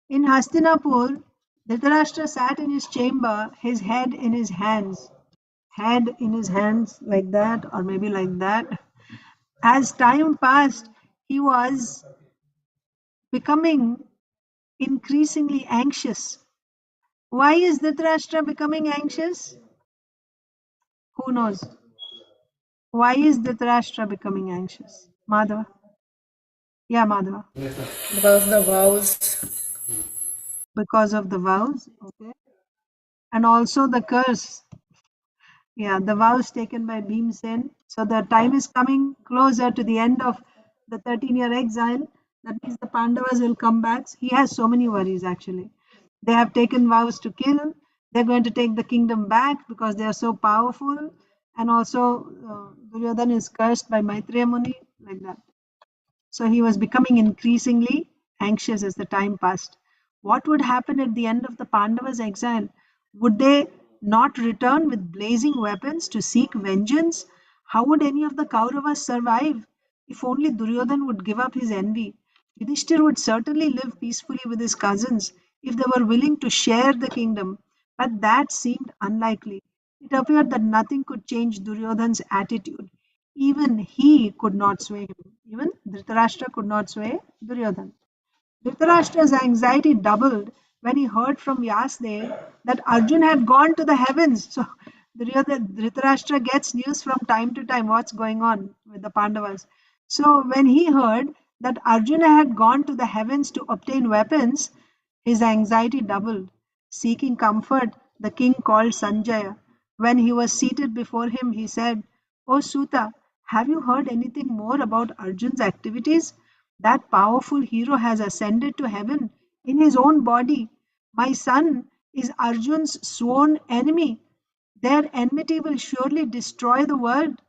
In Hastinapur, Dhritarashtra sat in his chamber, his head in his hands. Head in his hands like that, or maybe like that. As time passed, he was becoming increasingly anxious. Why is Dhritarashtra becoming anxious? Who knows? Why is Dhritarashtra becoming anxious? Madhava? Yeah, Madhava. Because the vows. Because of the vows, okay. And also the curse. Yeah, the vows taken by Bhimsen. So the time is coming closer to the end of the 13-year exile. That means the Pandavas will come back. He has so many worries actually. They have taken vows to kill. They're going to take the kingdom back because they are so powerful. And also, Duryodhana is cursed by Maitreya Muni, like that. So he was becoming increasingly anxious as the time passed. What would happen at the end of the Pandavas' exile? Would they not return with blazing weapons to seek vengeance? How would any of the Kauravas survive? If only Duryodhan would give up his envy. Yudhishthir would certainly live peacefully with his cousins if they were willing to share the kingdom, but that seemed unlikely. It appeared that nothing could change Duryodhan's attitude. Even he could not sway him. Even Dhritarashtra could not sway Duryodhana. Dhritarashtra's anxiety doubled when he heard from Vyasdev that Arjun had gone to the heavens. So Dhritarashtra gets news from time to time what's going on with the Pandavas. So when he heard that Arjuna had gone to the heavens to obtain weapons, his anxiety doubled. Seeking comfort, the king called Sanjaya. When he was seated before him, he said, "O Suta, have you heard anything more about Arjun's activities? That powerful hero has ascended to heaven in his own body. My son is Arjun's sworn enemy. Their enmity will surely destroy the world.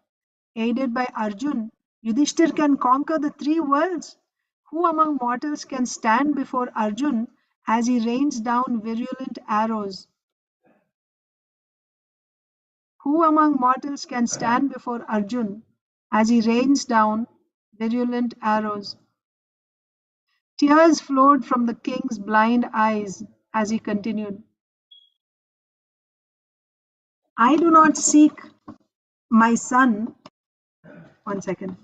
Aided by Arjun, Yudhishthir can conquer the three worlds. Who among mortals can stand before Arjun as he rains down virulent arrows? Who among mortals can stand before Arjun as he rains down virulent arrows?" Tears flowed from the king's blind eyes as he continued, "I do not seek my son." One second.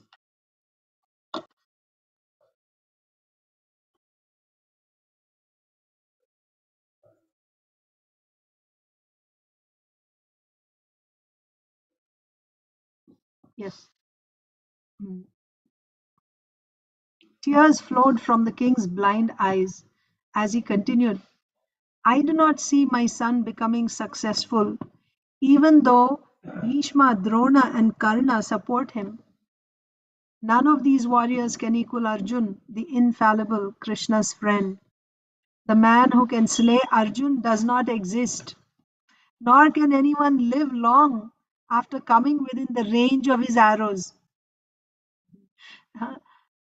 Yes. Hmm. Tears flowed from the king's blind eyes as he continued, "I do not see my son becoming successful, even though Bhishma, Drona, and Karna support him. None of these warriors can equal Arjun, the infallible Krishna's friend. The man who can slay Arjun does not exist, nor can anyone live long after coming within the range of his arrows.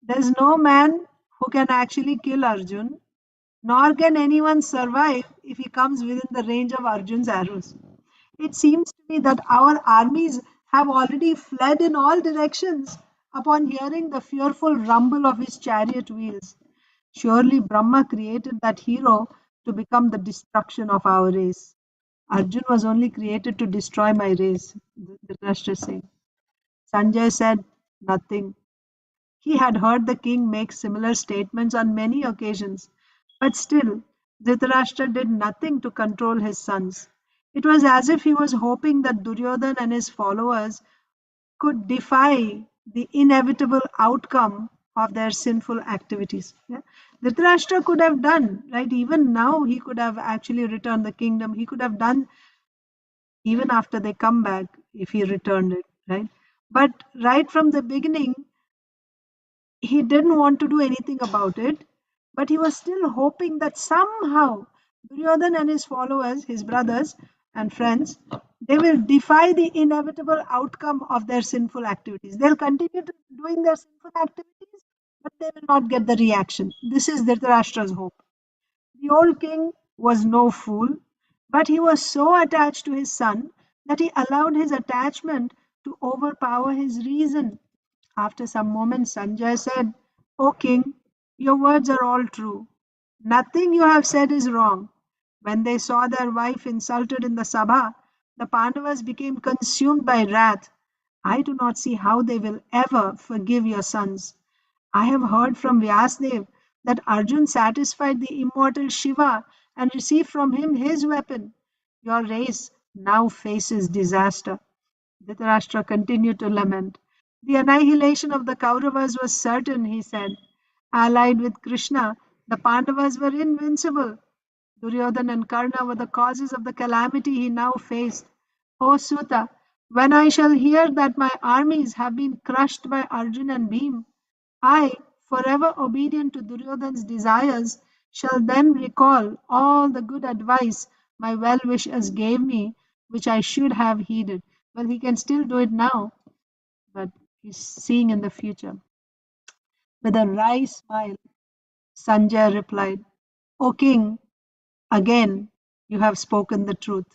There's no man who can actually kill Arjun, nor can anyone survive if he comes within the range of Arjun's arrows. It seems to me that our armies have already fled in all directions upon hearing the fearful rumble of his chariot wheels. Surely Brahma created that hero to become the destruction of our race. Arjun was only created to destroy my race, Dhritarashtra saying. Sanjay said nothing. He had heard the king make similar statements on many occasions, but still Dhritarashtra did nothing to control his sons. It was as if he was hoping that Duryodhana and his followers could defy the inevitable outcome of their sinful activities. Yeah? Dhritarashtra could have done, right? Even now, he could have actually returned the kingdom. He could have done even after they come back if he returned it, right? But right from the beginning, he didn't want to do anything about it, but he was still hoping that somehow Duryodhana and his followers, his brothers and friends, they will defy the inevitable outcome of their sinful activities. They'll continue to doing their sinful activities, but they will not get the reaction. This is Dhritarashtra's hope. The old king was no fool, but he was so attached to his son that he allowed his attachment to overpower his reason. After some moments, Sanjay said, O king, your words are all true. Nothing you have said is wrong. When they saw their wife insulted in the Sabha, the Pandavas became consumed by wrath. I do not see how they will ever forgive your sons. I have heard from Vyasdev that Arjun satisfied the immortal Shiva and received from him his weapon. Your race now faces disaster. Dhritarashtra continued to lament. The annihilation of the Kauravas was certain, he said. Allied with Krishna, the Pandavas were invincible. Duryodhana and Karna were the causes of the calamity he now faced. O Suta, when I shall hear that my armies have been crushed by Arjun and Bhim, I, forever obedient to Duryodhana's desires, shall then recall all the good advice my well wishers gave me, which I should have heeded. Well, he can still do it now, but he's seeing in the future. With a wry smile, Sanjay replied, O king, again you have spoken the truth.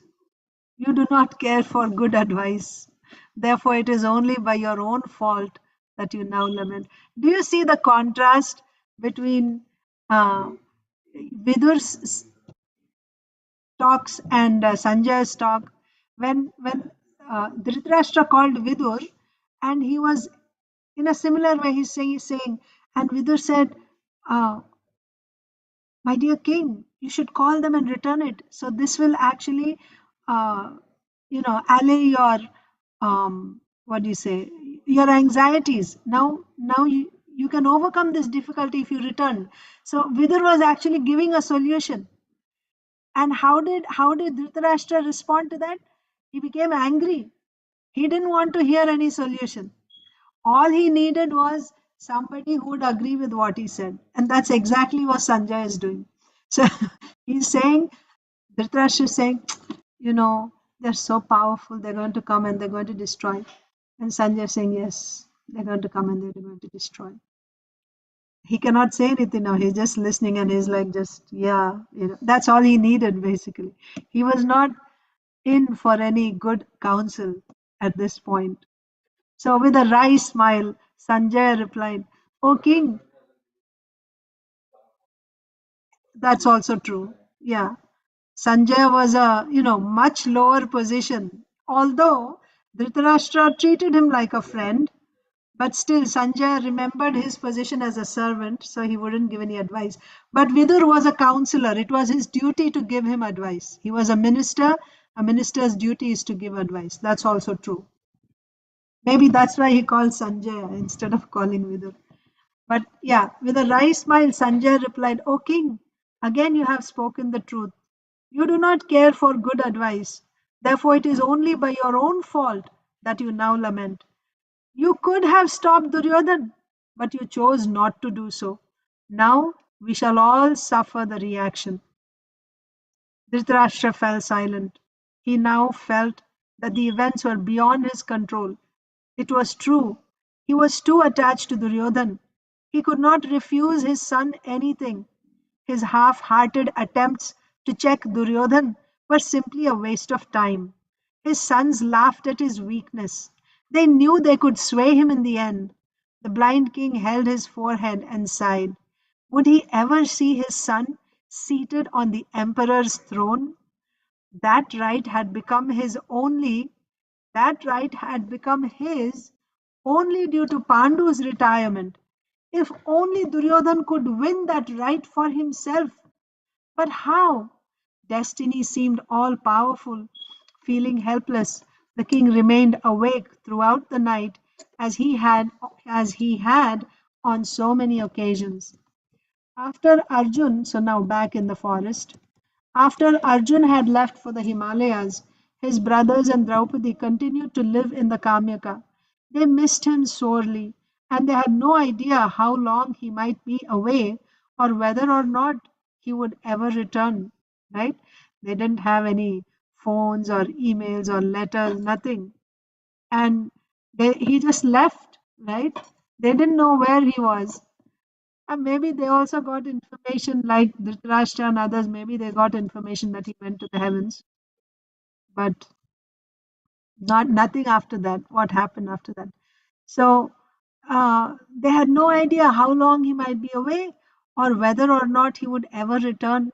You do not care for good advice. Therefore, it is only by your own fault that you now lament. Do you see the contrast between uh, Vidur's talks and Sanjay's talk? When Dhritarashtra called Vidur, and he was in a similar way, he's saying, and Vidur said, uh, my dear king, you should call them and return it. So this will actually, uh, allay your, what do you say, your anxieties. Now you can overcome this difficulty if you return. So Vidur was actually giving a solution. And how did Dhritarashtra respond to that? He became angry. He didn't want to hear any solution. All he needed was somebody who would agree with what he said. And that's exactly what Sanjay is doing. So he's saying, Dhritarashtra is saying, they're so powerful, they're going to come and they're going to destroy. And Sanjay is saying, yes, they're going to come and they're going to destroy. He cannot say anything now. He's just listening and he's like, just, yeah, that's all he needed basically. He was not in for any good counsel at this point. So with a wry smile, Sanjay replied, O king, that's also true. Yeah. Sanjay was a, much lower position. Although Dhritarashtra treated him like a friend, but still Sanjay remembered his position as a servant, so he wouldn't give any advice. But Vidur was a counselor. It was his duty to give him advice. He was a minister. A minister's duty is to give advice. That's also true. Maybe that's why he called Sanjay instead of calling Vidur. But yeah, with a wry smile, Sanjay replied, O king, again you have spoken the truth. You do not care for good advice. Therefore, it is only by your own fault that you now lament. You could have stopped Duryodhan, but you chose not to do so. Now We shall all suffer the reaction. Dhritarashtra fell silent. He now felt that the events were beyond his control. It was true. He was too attached to Duryodhan. He could not refuse his son anything. His half hearted attempts to check Duryodhan were simply a waste of time. His sons laughed at his weakness. They knew they could sway him in the end. The blind king held his forehead and sighed. Would he ever see his son seated on the emperor's throne? That right had become his only that right had become his only due to Pandu's retirement. If only Duryodhan could win that right for himself. But how? Destiny seemed all powerful. Feeling helpless, the king remained awake throughout the night as he had on so many occasions. After Arjun, so now back in the forest, after Arjun had left for the Himalayas, his brothers and Draupadi continued to live in the Kamyaka. They missed him sorely, and they had no idea how long he might be away or whether or not he would ever return. Right? They didn't have any phones or emails or letters, nothing. And he just left, right? They didn't know where he was. And maybe they also got information like Dhritarashtra and others, maybe they got information that he went to the heavens, but nothing after that. What happened after that? So they had no idea how long he might be away or whether or not he would ever return.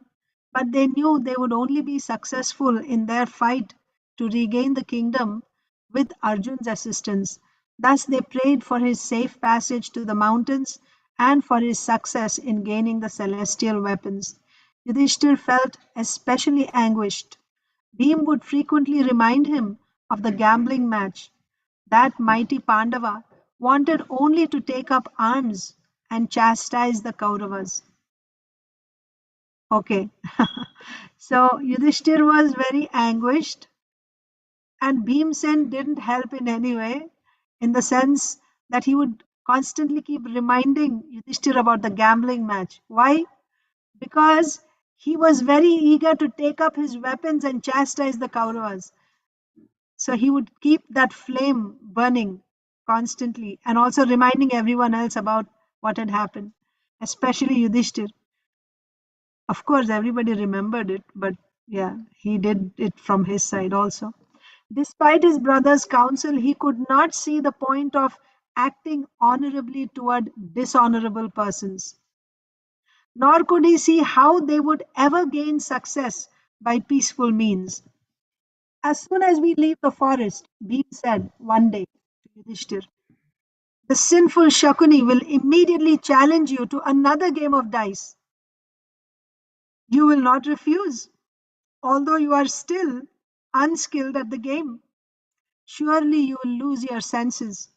But they knew they would only be successful in their fight to regain the kingdom with Arjun's assistance. Thus, they prayed for his safe passage to the mountains and for his success in gaining the celestial weapons. Yudhishthir felt especially anguished. Bhim would frequently remind him of the gambling match. That mighty Pandava wanted only to take up arms and chastise the Kauravas. Okay. So Yudhishthir was very anguished, and Bhimsen didn't help in any way, in the sense that he would constantly keep reminding Yudhishthir about the gambling match. Why? Because he was very eager to take up his weapons and chastise the Kauravas. So he would keep that flame burning constantly and also reminding everyone else about what had happened, especially Yudhishthir. Of course, everybody remembered it, but yeah, he did it from his side also. Despite his brother's counsel, he could not see the point of acting honorably toward dishonorable persons, nor could he see how they would ever gain success by peaceful means. As soon as we leave the forest, Bhim said one day to Yudhishthir, the sinful Shakuni will immediately challenge you to another game of dice. You will not refuse, although you are still unskilled at the game. Surely you will lose your senses,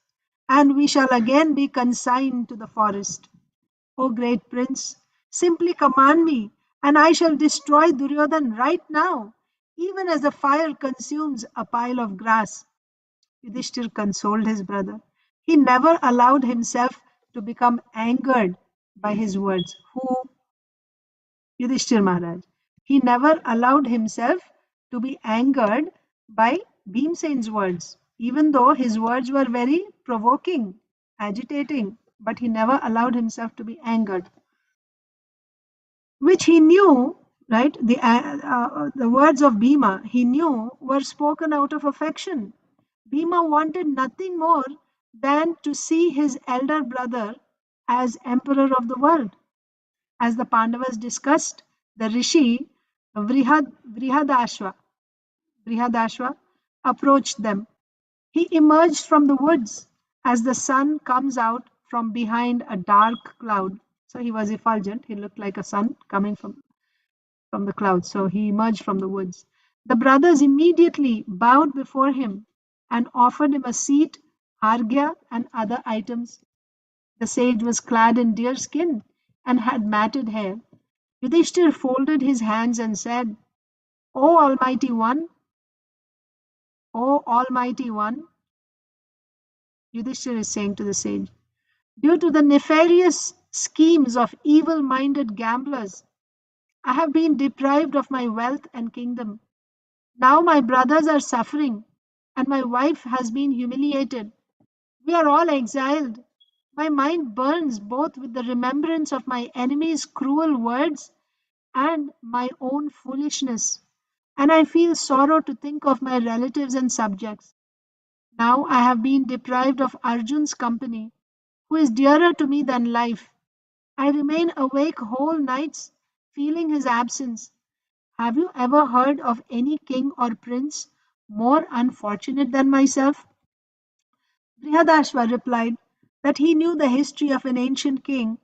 and we shall again be consigned to the forest. O great prince, simply command me, and I shall destroy Duryodhan right now, even as a fire consumes a pile of grass. Yudhishthir consoled his brother. He never allowed himself to become angered by his words. Who? Yudhishthir Maharaj. He never allowed himself to be angered by Bhimsen's words, even though his words were very provoking, agitating, but he never allowed himself to be angered, which he knew, right? The words of Bhima, he knew, were spoken out of affection. Bhima wanted nothing more than to see his elder brother as emperor of the world. As the Pandavas discussed, the rishi Vrihadashva approached them. He emerged from the woods as the sun comes out from behind a dark cloud. So he was effulgent. He looked like a sun coming from the clouds. So he emerged from the woods. The brothers immediately bowed before him and offered him a seat, argya, and other items. The sage was clad in deer skin and had matted hair. Yudhishthir folded his hands and said, O Almighty One, O Almighty One, Yudhishthir is saying to the sage, due to the nefarious schemes of evil-minded gamblers. I have been deprived of my wealth and kingdom. Now my brothers are suffering, and my wife has been humiliated. We are all exiled. My mind burns both with the remembrance of my enemy's cruel words and my own foolishness, and I feel sorrow to think of my relatives and subjects. Now I have been deprived of Arjun's company, who is dearer to me than life. I remain awake whole nights, feeling his absence. Have you ever heard of any king or prince more unfortunate than myself? Brihadashva replied that he knew the history of an ancient king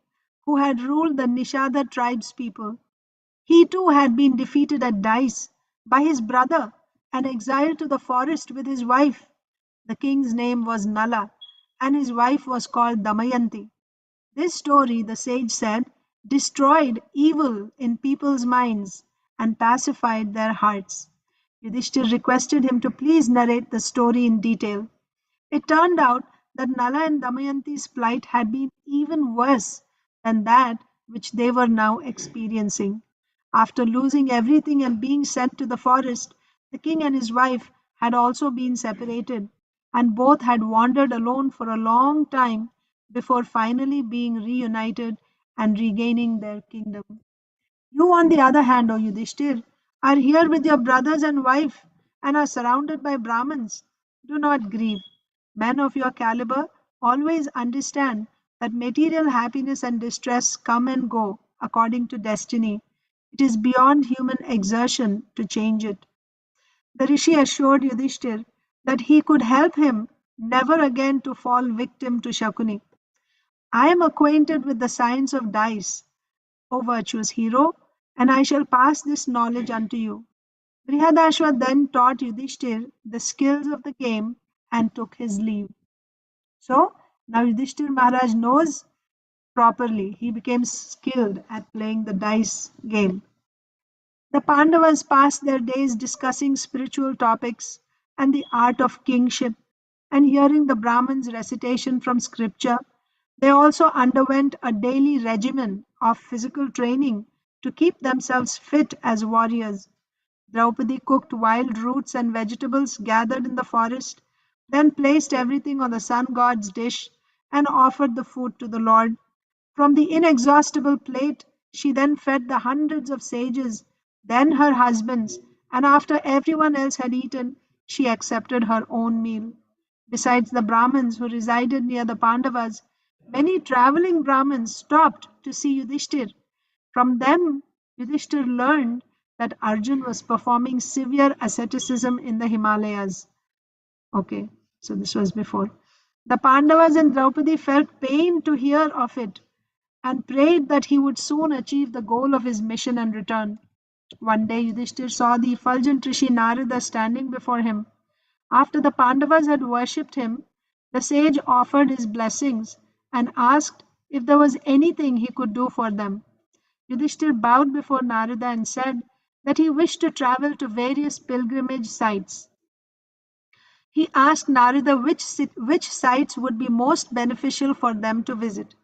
who had ruled the Nishada tribes people. He too had been defeated at dice by his brother and exiled to the forest with his wife. The king's name was Nala, and his wife was called Damayanti. This story, the sage said, destroyed evil in people's minds and pacified their hearts. Yudhishthir requested him to please narrate the story in detail. It turned out that Nala and Damayanti's plight had been even worse than that which they were now experiencing. After losing everything and being sent to the forest, the king and his wife had also been separated, and both had wandered alone for a long time before finally being reunited and regaining their kingdom. You, on the other hand, O Yudhishthir, are here with your brothers and wife and are surrounded by Brahmins. Do not grieve. Men of your caliber always understand that material happiness and distress come and go according to destiny. It is beyond human exertion to change it. The rishi assured Yudhishthir that he could help him never again to fall victim to Shakuni. I am acquainted with the science of dice, O virtuous hero, and I shall pass this knowledge unto you. Brihadashva then taught Yudhishthir the skills of the game and took his leave. So now Yudhishthir Maharaj knows properly. He became skilled at playing the dice game. The Pandavas passed their days discussing spiritual topics and the art of kingship and hearing the Brahmins' recitation from scripture. They also underwent a daily regimen of physical training to keep themselves fit as warriors. Draupadi cooked wild roots and vegetables gathered in the forest, then placed everything on the sun god's dish and offered the food to the Lord. From the inexhaustible plate, she then fed the hundreds of sages, then her husbands, and after everyone else had eaten, she accepted her own meal. Besides the Brahmins who resided near the Pandavas, many traveling Brahmins stopped to see Yudhishthir. From them, Yudhishthir learned that Arjun was performing severe asceticism in the Himalayas. Okay, so this was before. The Pandavas and Draupadi felt pain to hear of it and prayed that he would soon achieve the goal of his mission and return. One day Yudhishthir saw the effulgent Rishi Narada standing before him. After the Pandavas had worshipped him, the sage offered his blessings and asked if there was anything he could do for them. Yudhishthir bowed before Narada and said that he wished to travel to various pilgrimage sites. He asked Narada which sites would be most beneficial for them to visit.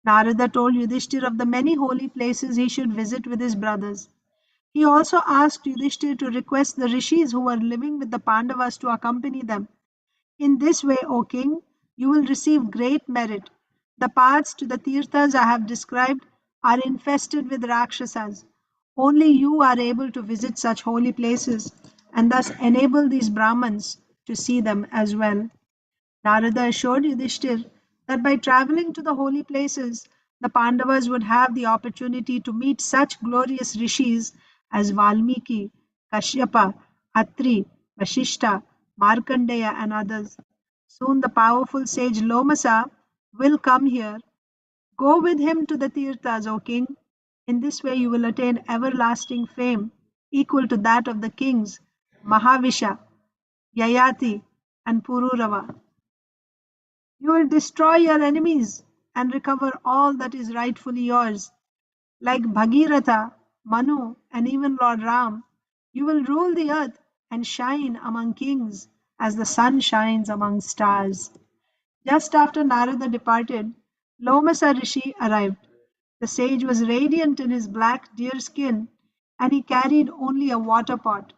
Narada told Yudhishthir of the many holy places he should visit with his brothers. He also asked Yudhishthir to request the rishis who were living with the Pandavas to accompany them. In this way, O king, you will receive great merit. The paths to the tirthas I have described are infested with Rakshasas. Only you are able to visit such holy places and thus enable these Brahmins to see them as well. Narada assured Yudhishthir that by traveling to the holy places, the Pandavas would have the opportunity to meet such glorious rishis as Valmiki, Kashyapa, Atri, Vashishta, Markandeya, and others. Soon the powerful sage Lomasa will come here. Go with him to the Tirthas, O king. In this way you will attain everlasting fame, equal to that of the kings Mahavisha, Yayati, and Pururava. You will destroy your enemies and recover all that is rightfully yours. Like Bhagiratha, Manu, and even Lord Ram, you will rule the earth and shine among kings as the sun shines among stars. Just after Narada departed, Lomasa Rishi arrived. The sage was radiant in his black deer skin, and he carried only a water pot.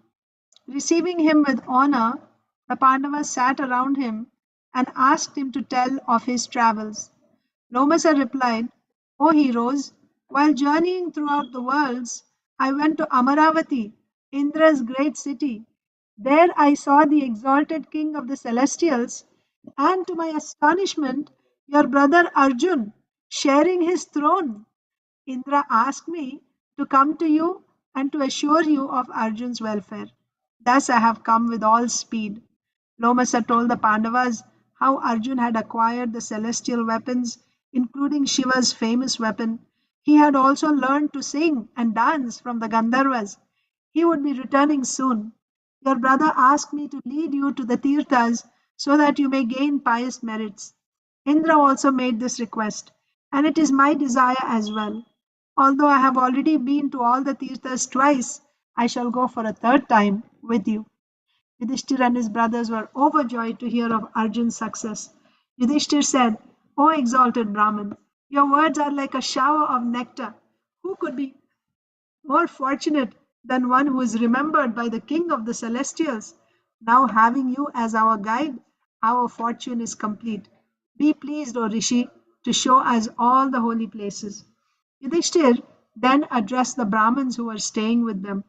Receiving him with honor, the Pandavas sat around him and asked him to tell of his travels. Lomasa replied, O heroes, while journeying throughout the worlds, I went to Amaravati, Indra's great city. There I saw the exalted king of the celestials, and to my astonishment, your brother Arjun sharing his throne. Indra asked me to come to you and to assure you of Arjun's welfare. Thus I have come with all speed. Lomasa told the Pandavas how Arjun had acquired the celestial weapons, including Shiva's famous weapon. He had also learned to sing and dance from the Gandharvas. He would be returning soon. Your brother asked me to lead you to the Tirthas so that you may gain pious merits. Indra also made this request, and it is my desire as well. Although I have already been to all the Tirthas twice, I shall go for a third time with you. Yudhishthir and his brothers were overjoyed to hear of Arjun's success. Yudhishthir said, O exalted Brahman, your words are like a shower of nectar. Who could be more fortunate than one who is remembered by the King of the Celestials? Now, having you as our guide, our fortune is complete. Be pleased, O Rishi, to show us all the holy places. Yudhishthir then addressed the Brahmins who were staying with them.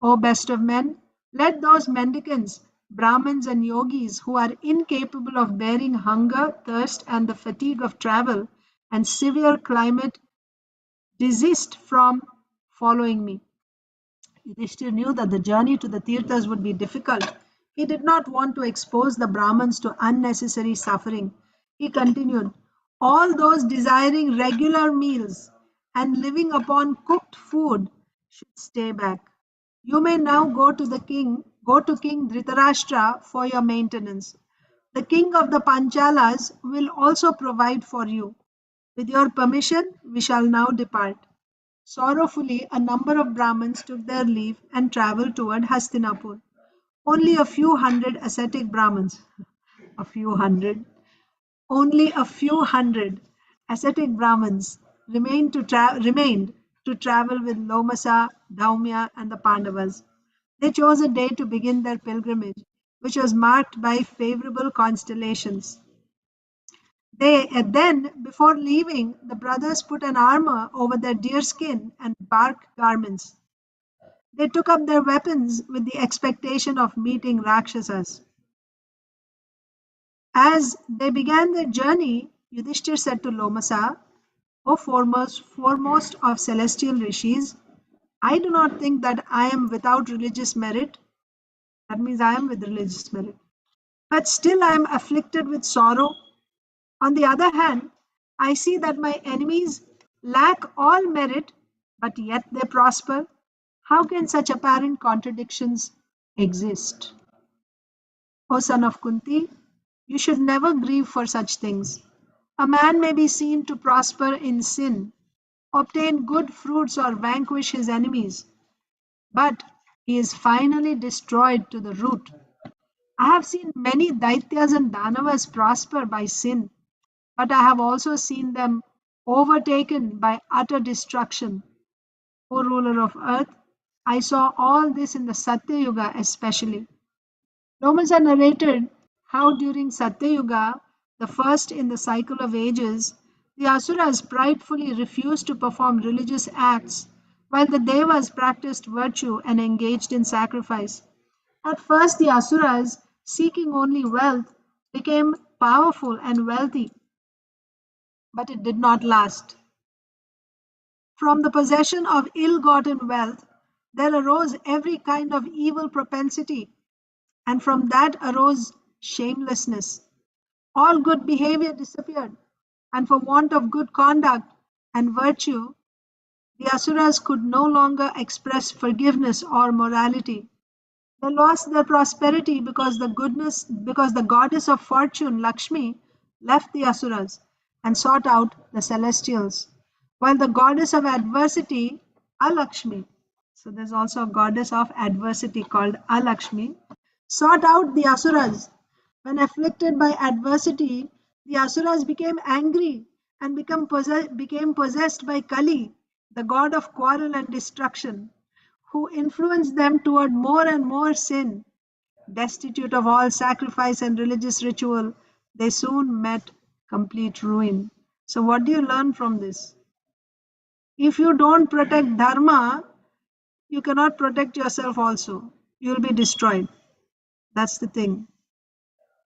O best of men, let those mendicants, Brahmins, and yogis who are incapable of bearing hunger, thirst, and the fatigue of travel and severe climate desist from following me. Yudhishthir knew that the journey to the Tirthas would be difficult. He did not want to expose the Brahmins to unnecessary suffering. He continued, all those desiring regular meals and living upon cooked food should stay back. You may now go to King Dhritarashtra for your maintenance. The king of the Panchalas will also provide for you. With your permission, we shall now depart. Sorrowfully, a number of Brahmins took their leave and traveled toward Hastinapur. Only a few hundred ascetic Brahmins, a few hundred, only a few hundred ascetic Brahmins remained to travel with Lomasa, Dhaumya, and the Pandavas. They chose a day to begin their pilgrimage, which was marked by favorable constellations. Then, before leaving, the brothers put an armor over their deerskin and bark garments. They took up their weapons with the expectation of meeting Rakshasas. As they began their journey, Yudhishthir said to Lomasa, O foremost of celestial rishis, I do not think that I am without religious merit. That means I am with religious merit. But still I am afflicted with sorrow. On the other hand, I see that my enemies lack all merit, but yet they prosper. How can such apparent contradictions exist? O son of Kunti, you should never grieve for such things. A man may be seen to prosper in sin, obtain good fruits, or vanquish his enemies, but he is finally destroyed to the root. I have seen many Daityas and Danavas prosper by sin, but I have also seen them overtaken by utter destruction. O ruler of earth, I saw all this in the Satya Yuga especially. Lomasa narrated how during Satya Yuga, the first in the cycle of ages, the Asuras pridefully refused to perform religious acts, while the Devas practiced virtue and engaged in sacrifice. At first, the Asuras, seeking only wealth, became powerful and wealthy, but it did not last. From the possession of ill gotten wealth, there arose every kind of evil propensity, and from that arose shamelessness. All good behavior disappeared, and for want of good conduct and virtue, the Asuras could no longer express forgiveness or morality. They lost their prosperity because the goddess of fortune, Lakshmi, left the Asuras and sought out the celestials, while the goddess of adversity, Alakshmi, so there's also a goddess of adversity called Alakshmi, sought out the Asuras. When afflicted by adversity, the Asuras became angry and became possessed by Kali, the god of quarrel and destruction, who influenced them toward more and more sin. Destitute of all sacrifice and religious ritual, they soon met complete ruin. So, what do you learn from this? If you don't protect Dharma, you cannot protect yourself also. You will be destroyed. That's the thing.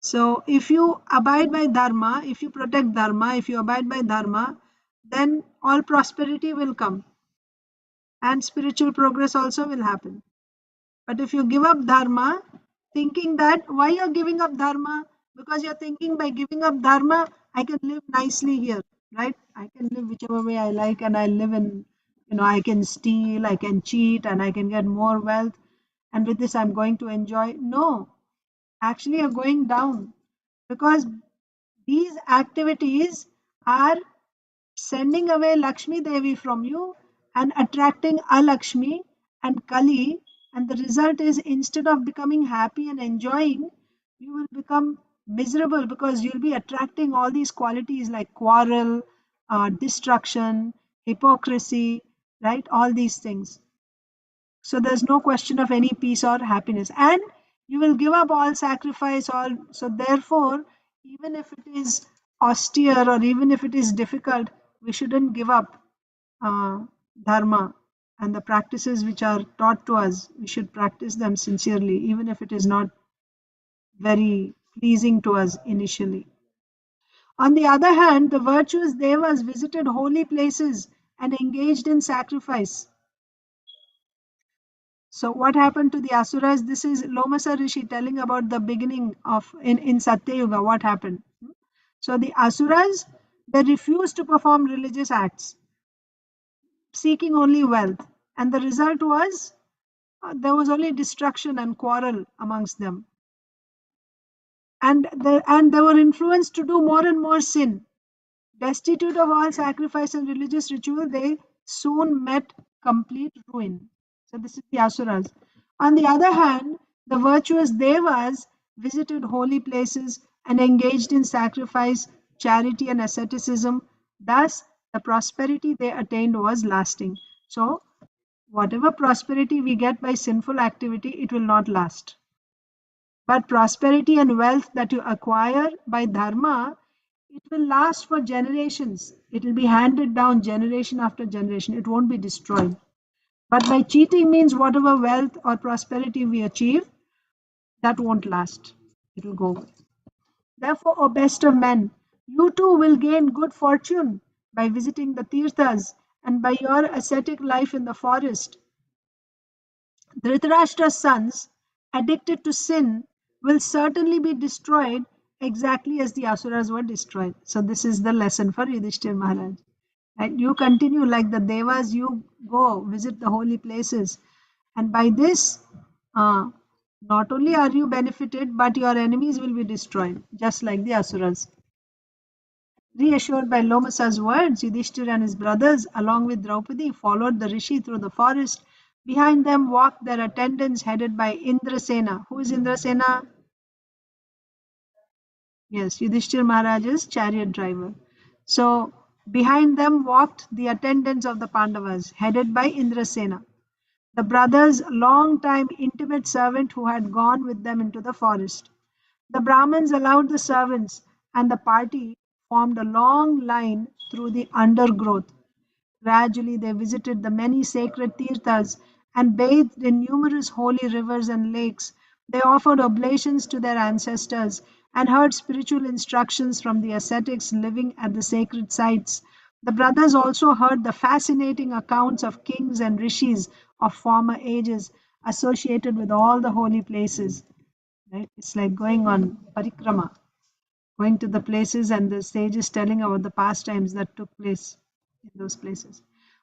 So, if you abide by Dharma, if you protect Dharma, if you abide by Dharma, then all prosperity will come and spiritual progress also will happen. But if you give up Dharma, thinking that why you're giving up Dharma? Because you're thinking by giving up Dharma, I can live nicely here, right? I can live whichever way I like and I live in, I can steal, I can cheat, and I can get more wealth. And with this, I'm going to enjoy. No, actually, you're going down because these activities are sending away Lakshmi Devi from you and attracting Alakshmi and Kali. And the result is instead of becoming happy and enjoying, you will become miserable because you'll be attracting all these qualities like quarrel, destruction, hypocrisy, right? All these things. So there's no question of any peace or happiness. And you will give up all sacrifice, all. So therefore, even if it is austere or even if it is difficult, we shouldn't give up uh, dharma and the practices which are taught to us. We should practice them sincerely, even if it is not very pleasing to us initially. On the other hand, the virtuous devas visited holy places and engaged in sacrifice. So what happened to the asuras? This is Lomasa Rishi telling about the beginning of in Satya Yuga, what happened. So the asuras, they refused to perform religious acts, seeking only wealth. And the result was there was only destruction and quarrel amongst them. And they were influenced to do more and more sin. Destitute of all sacrifice and religious ritual, they soon met complete ruin. So this is the asuras. On the other hand, the virtuous devas visited holy places and engaged in sacrifice, charity, and asceticism. Thus, the prosperity they attained was lasting. So, whatever prosperity we get by sinful activity, it will not last. But prosperity and wealth that you acquire by dharma, it will last for generations. It will be handed down generation after generation. It won't be destroyed. But by cheating means whatever wealth or prosperity we achieve, that won't last. It will go away. Therefore, O best of men, you too will gain good fortune by visiting the tirthas and by your ascetic life in the forest. Dhritarashtra's sons, addicted to sin, will certainly be destroyed exactly as the asuras were destroyed. So this is the lesson for Yudhishthir Maharaj. Right? You continue like the devas, you go visit the holy places. And by this, not only are you benefited, but your enemies will be destroyed, just like the asuras. Reassured by Lomasa's words, Yudhishthir and his brothers, along with Draupadi, followed the rishi through the forest. Behind them walked their attendants headed by Indrasena. Who is Indrasena? Yes, Yudhishthir Maharaj's chariot driver. So, behind them walked the attendants of the Pandavas, headed by Indrasena, the brothers' long-time intimate servant who had gone with them into the forest. The Brahmins allowed the servants, and the party formed a long line through the undergrowth. Gradually, they visited the many sacred tirthas and bathed in numerous holy rivers and lakes. They offered oblations to their ancestors and heard spiritual instructions from the ascetics living at the sacred sites. The brothers also heard the fascinating accounts of kings and rishis of former ages associated with all the holy places. Right? It's like going on parikrama, going to the places and the sages telling about the pastimes that took place in those places.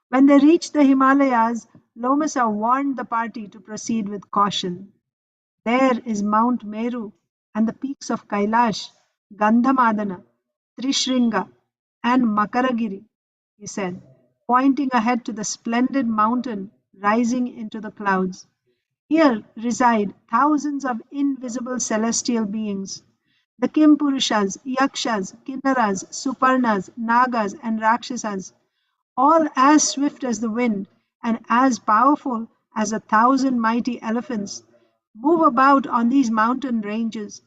When they reached the Himalayas, Lomasa warned the party to proceed with caution. There is Mount Meru and the peaks of Kailash, Gandhamadana, Trishringa, and Makaragiri, he said, pointing ahead to the splendid mountain rising into the clouds. Here reside thousands of invisible celestial beings. The Kimpurushas, Yakshas, Kinnaras, Suparnas, Nagas, and Rakshasas, all as swift as the wind and as powerful as 1,000 mighty elephants, move about on these mountain ranges.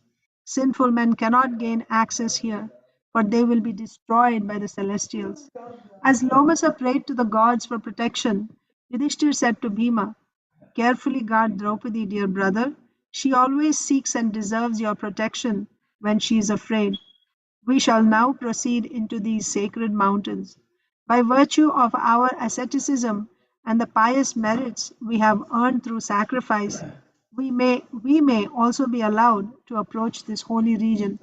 Sinful men cannot gain access here, for they will be destroyed by the celestials. As Lomasa prayed to the gods for protection, Yudhishthir said to Bhima, "Carefully guard Draupadi, dear brother. She always seeks and deserves your protection when she is afraid. We shall now proceed into these sacred mountains. By virtue of our asceticism and the pious merits we have earned through sacrifice, we may also be allowed to approach this holy region."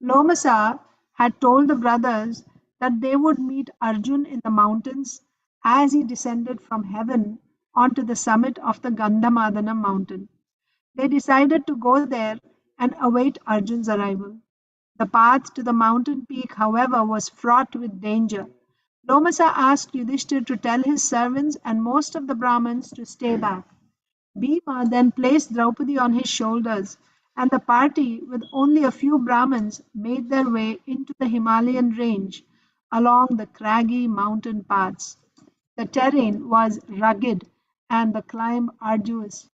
Lomasa had told the brothers that they would meet Arjun in the mountains as he descended from heaven onto the summit of the Gandhamadana mountain. They decided to go there and await Arjun's arrival. The path to the mountain peak, however, was fraught with danger. Lomasa asked Yudhishthir to tell his servants and most of the Brahmins to stay back. Bhima then placed Draupadi on his shoulders, and the party, with only a few Brahmins, made their way into the Himalayan range along the craggy mountain paths. The terrain was rugged and the climb arduous.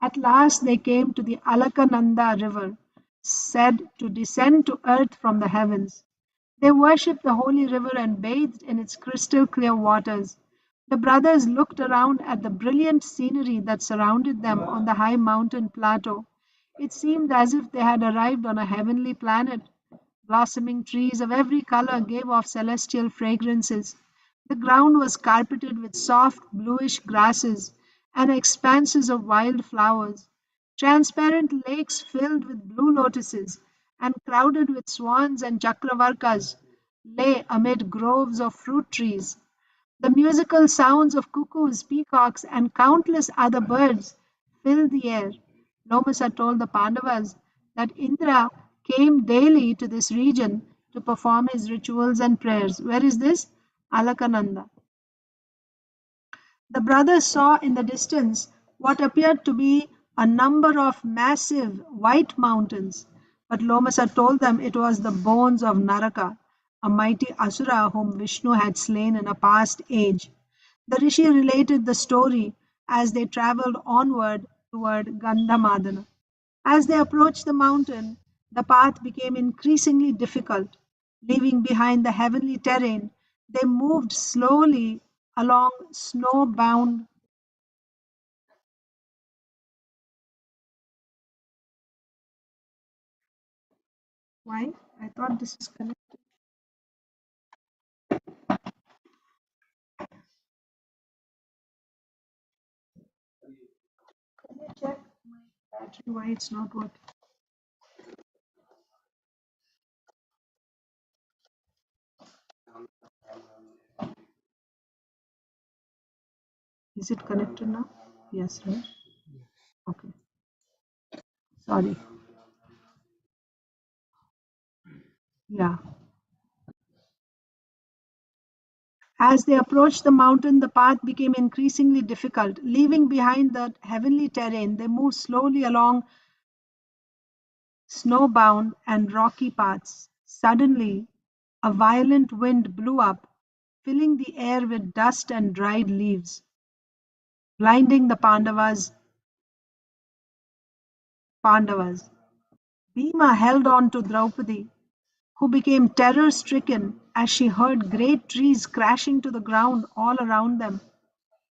At last they came to the Alakananda river, said to descend to earth from the heavens. They worshipped the holy river and bathed in its crystal clear waters. The brothers looked around at the brilliant scenery that surrounded them on the high mountain plateau. It seemed as if they had arrived on a heavenly planet. Blossoming trees of every color gave off celestial fragrances. The ground was carpeted with soft bluish grasses and expanses of wild flowers. Transparent lakes filled with blue lotuses and crowded with swans and chakravarkas lay amid groves of fruit trees. The musical sounds of cuckoos, peacocks, and countless other birds filled the air. Lomasa told the Pandavas that Indra came daily to this region to perform his rituals and prayers. Where is this? Alakananda. The brothers saw in the distance what appeared to be a number of massive white mountains, but Lomasa told them it was the bones of Naraka, a mighty Asura whom Vishnu had slain in a past age. The Rishi related the story as they traveled onward toward Gandhamadana. As they approached the mountain, the path became increasingly difficult. Leaving behind the heavenly terrain, they moved slowly along snow-bound. Why? I thought this is connected. Can you check my battery why it's not working? Is it connected now? Yes, right? Okay. Sorry. Yeah. As they approached the mountain, the path became increasingly difficult. Leaving behind the heavenly terrain, they moved slowly along snowbound and rocky paths. Suddenly, a violent wind blew up, filling the air with dust and dried leaves, blinding the Pandavas. Bhima held on to Draupadi, who became terror stricken as she heard great trees crashing to the ground all around them.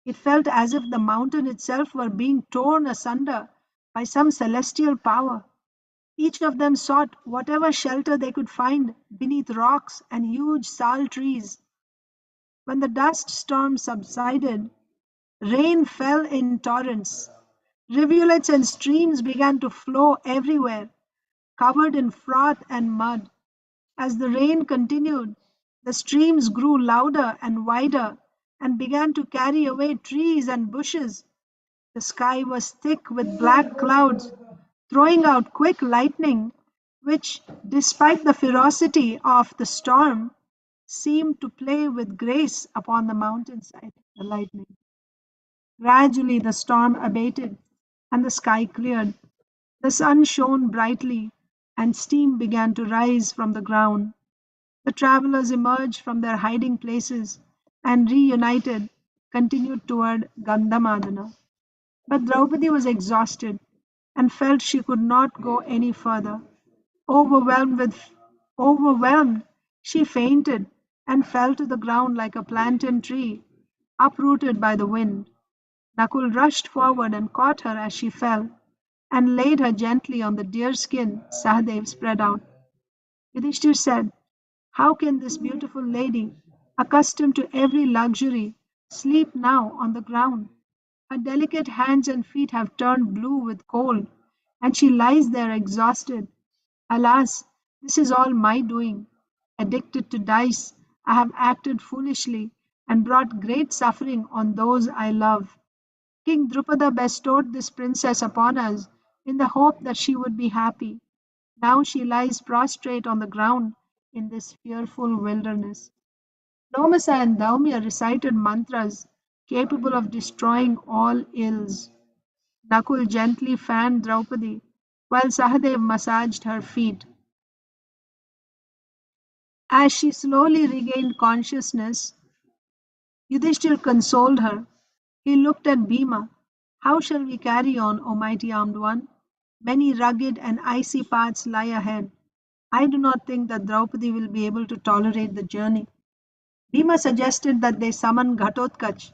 It felt as if the mountain itself were being torn asunder by some celestial power. Each of them sought whatever shelter they could find beneath rocks and huge sal trees. When the dust storm subsided, rain fell in torrents. Rivulets and streams began to flow everywhere, covered in froth and mud. As the rain continued, the streams grew louder and wider and began to carry away trees and bushes. The sky was thick with black clouds, throwing out quick lightning, which, despite the ferocity of the storm, seemed to play with grace upon the mountainside. The lightning. Gradually, the storm abated and the sky cleared. The sun shone brightly, and steam began to rise from the ground. The travelers emerged from their hiding places and, reunited, continued toward Gandhamadana. But Draupadi was exhausted and felt she could not go any further. Overwhelmed with overwhelmed, she fainted and fell to the ground like a plantain tree, uprooted by the wind. Nakul rushed forward and caught her as she fell, and laid her gently on the deerskin Sahadev spread out. Yudhishthir said, "How can this beautiful lady, accustomed to every luxury, sleep now on the ground? Her delicate hands and feet have turned blue with cold, and she lies there exhausted. Alas, this is all my doing. Addicted to dice, I have acted foolishly and brought great suffering on those I love. King Drupada bestowed this princess upon us in the hope that she would be happy. Now she lies prostrate on the ground in this fearful wilderness." Lomasa and Daumya recited mantras capable of destroying all ills. Nakul gently fanned Draupadi while Sahadev massaged her feet. As she slowly regained consciousness, Yudhishthir consoled her. He looked at Bhima. "How shall we carry on, O mighty armed one? Many rugged and icy paths lie ahead. I do not think that Draupadi will be able to tolerate the journey." Bhima suggested that they summon Ghatotkach.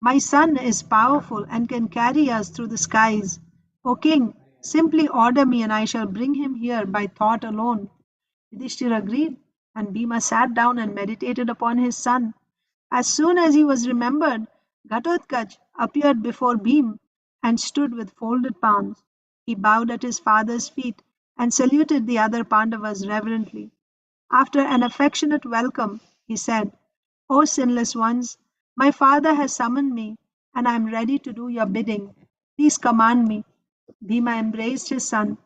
"My son is powerful and can carry us through the skies. O king, simply order me and I shall bring him here by thought alone." Yudhishthir agreed, and Bhima sat down and meditated upon his son. As soon as he was remembered, Ghatotkach appeared before Bhim and stood with folded palms. He bowed at his father's feet and saluted the other Pandavas reverently. After an affectionate welcome, he said, "O sinless ones, my father has summoned me, and I am ready to do your bidding. Please command me." Bhima embraced his son.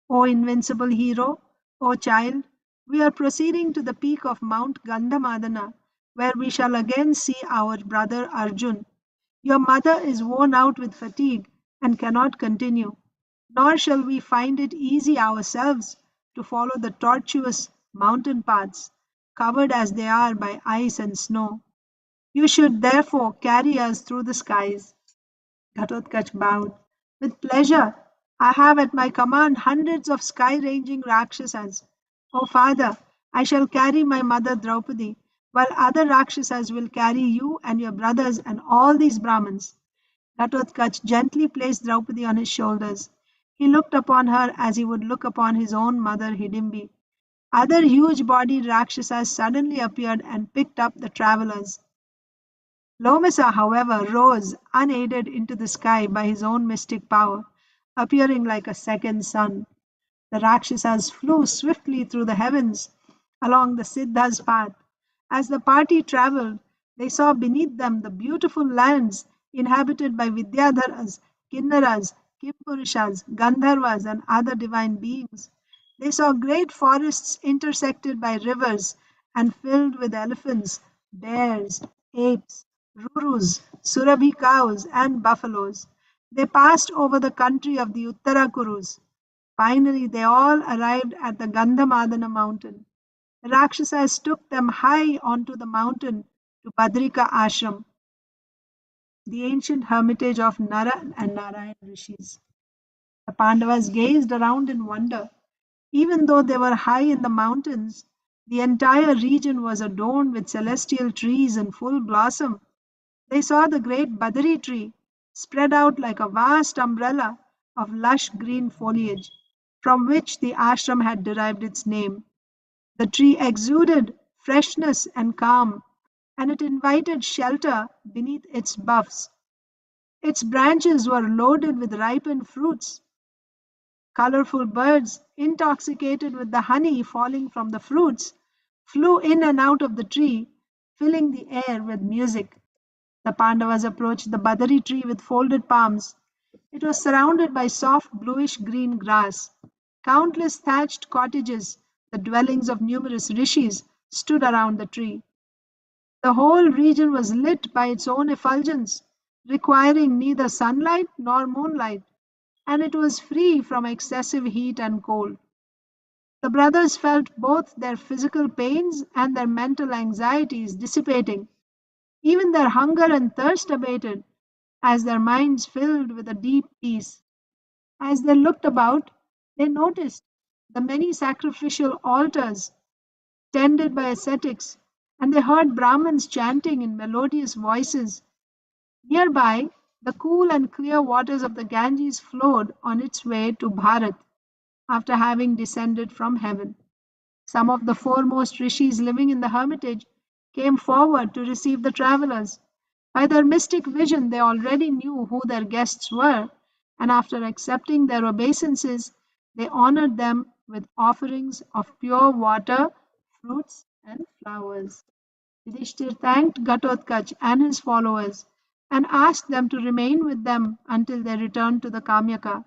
"O invincible hero, O child, we are proceeding to the peak of Mount Gandhamadana, where we shall again see our brother Arjun. Your mother is worn out with fatigue and cannot continue, nor shall we find it easy ourselves to follow the tortuous mountain paths, covered as they are by ice and snow. You should therefore carry us through the skies." Ghatotkach bowed. "With pleasure. I have at my command hundreds of sky-ranging Rakshasas. O father, I shall carry my mother Draupadi, while other Rakshasas will carry you and your brothers and all these Brahmins." Ghatotkach gently placed Draupadi on his shoulders. He looked upon her as he would look upon his own mother Hidimbi. Other huge-bodied Rakshasas suddenly appeared and picked up the travelers. Lomisa, however, rose unaided into the sky by his own mystic power, appearing like a second sun. The Rakshasas flew swiftly through the heavens along the Siddha's path. As the party traveled, they saw beneath them the beautiful lands inhabited by Vidyadharas, Kinnaras, Kimpurishas, Gandharvas, and other divine beings. They saw great forests intersected by rivers and filled with elephants, bears, apes, rurus, surabhi cows, and buffaloes. They passed over the country of the Uttarakurus. Finally, they all arrived at the Gandhamadana mountain. The Rakshasas took them high onto the mountain to Badrika Ashram, the ancient hermitage of Nara and Narayan rishis. The Pandavas gazed around in wonder. Even though they were high in the mountains, the entire region was adorned with celestial trees in full blossom. They saw the great Badari tree spread out like a vast umbrella of lush green foliage, from which the ashram had derived its name. The tree exuded freshness and calm, and it invited shelter beneath its boughs. Its branches were loaded with ripened fruits. Colorful birds, intoxicated with the honey falling from the fruits, flew in and out of the tree, filling the air with music. The Pandavas approached the Badari tree with folded palms. It was surrounded by soft bluish green grass. Countless thatched cottages, the dwellings of numerous rishis, stood around the tree. The whole region was lit by its own effulgence, requiring neither sunlight nor moonlight, and it was free from excessive heat and cold. The brothers felt both their physical pains and their mental anxieties dissipating. Even their hunger and thirst abated as their minds filled with a deep peace. As they looked about, they noticed the many sacrificial altars tended by ascetics, and they heard Brahmins chanting in melodious voices. Nearby, the cool and clear waters of the Ganges flowed on its way to Bharat after having descended from heaven. Some of the foremost rishis living in the hermitage came forward to receive the travelers. By their mystic vision, they already knew who their guests were, and after accepting their obeisances, they honored them with offerings of pure water, fruits, and flowers. Yudhishthir thanked Ghatotkach and his followers and asked them to remain with them until they returned to the Kamyaka.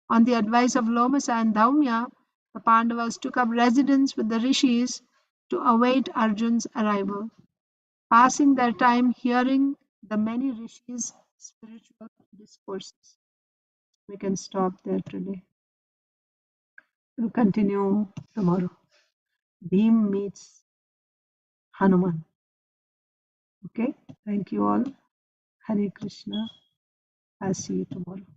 On the advice of Lomasa and Dhaumya, the Pandavas took up residence with the rishis to await Arjun's arrival, passing their time hearing the many rishis' spiritual discourses. We can stop there today. We'll continue tomorrow. Bhim meets Hanuman. Okay, thank you all. Hare Krishna. I'll see you tomorrow.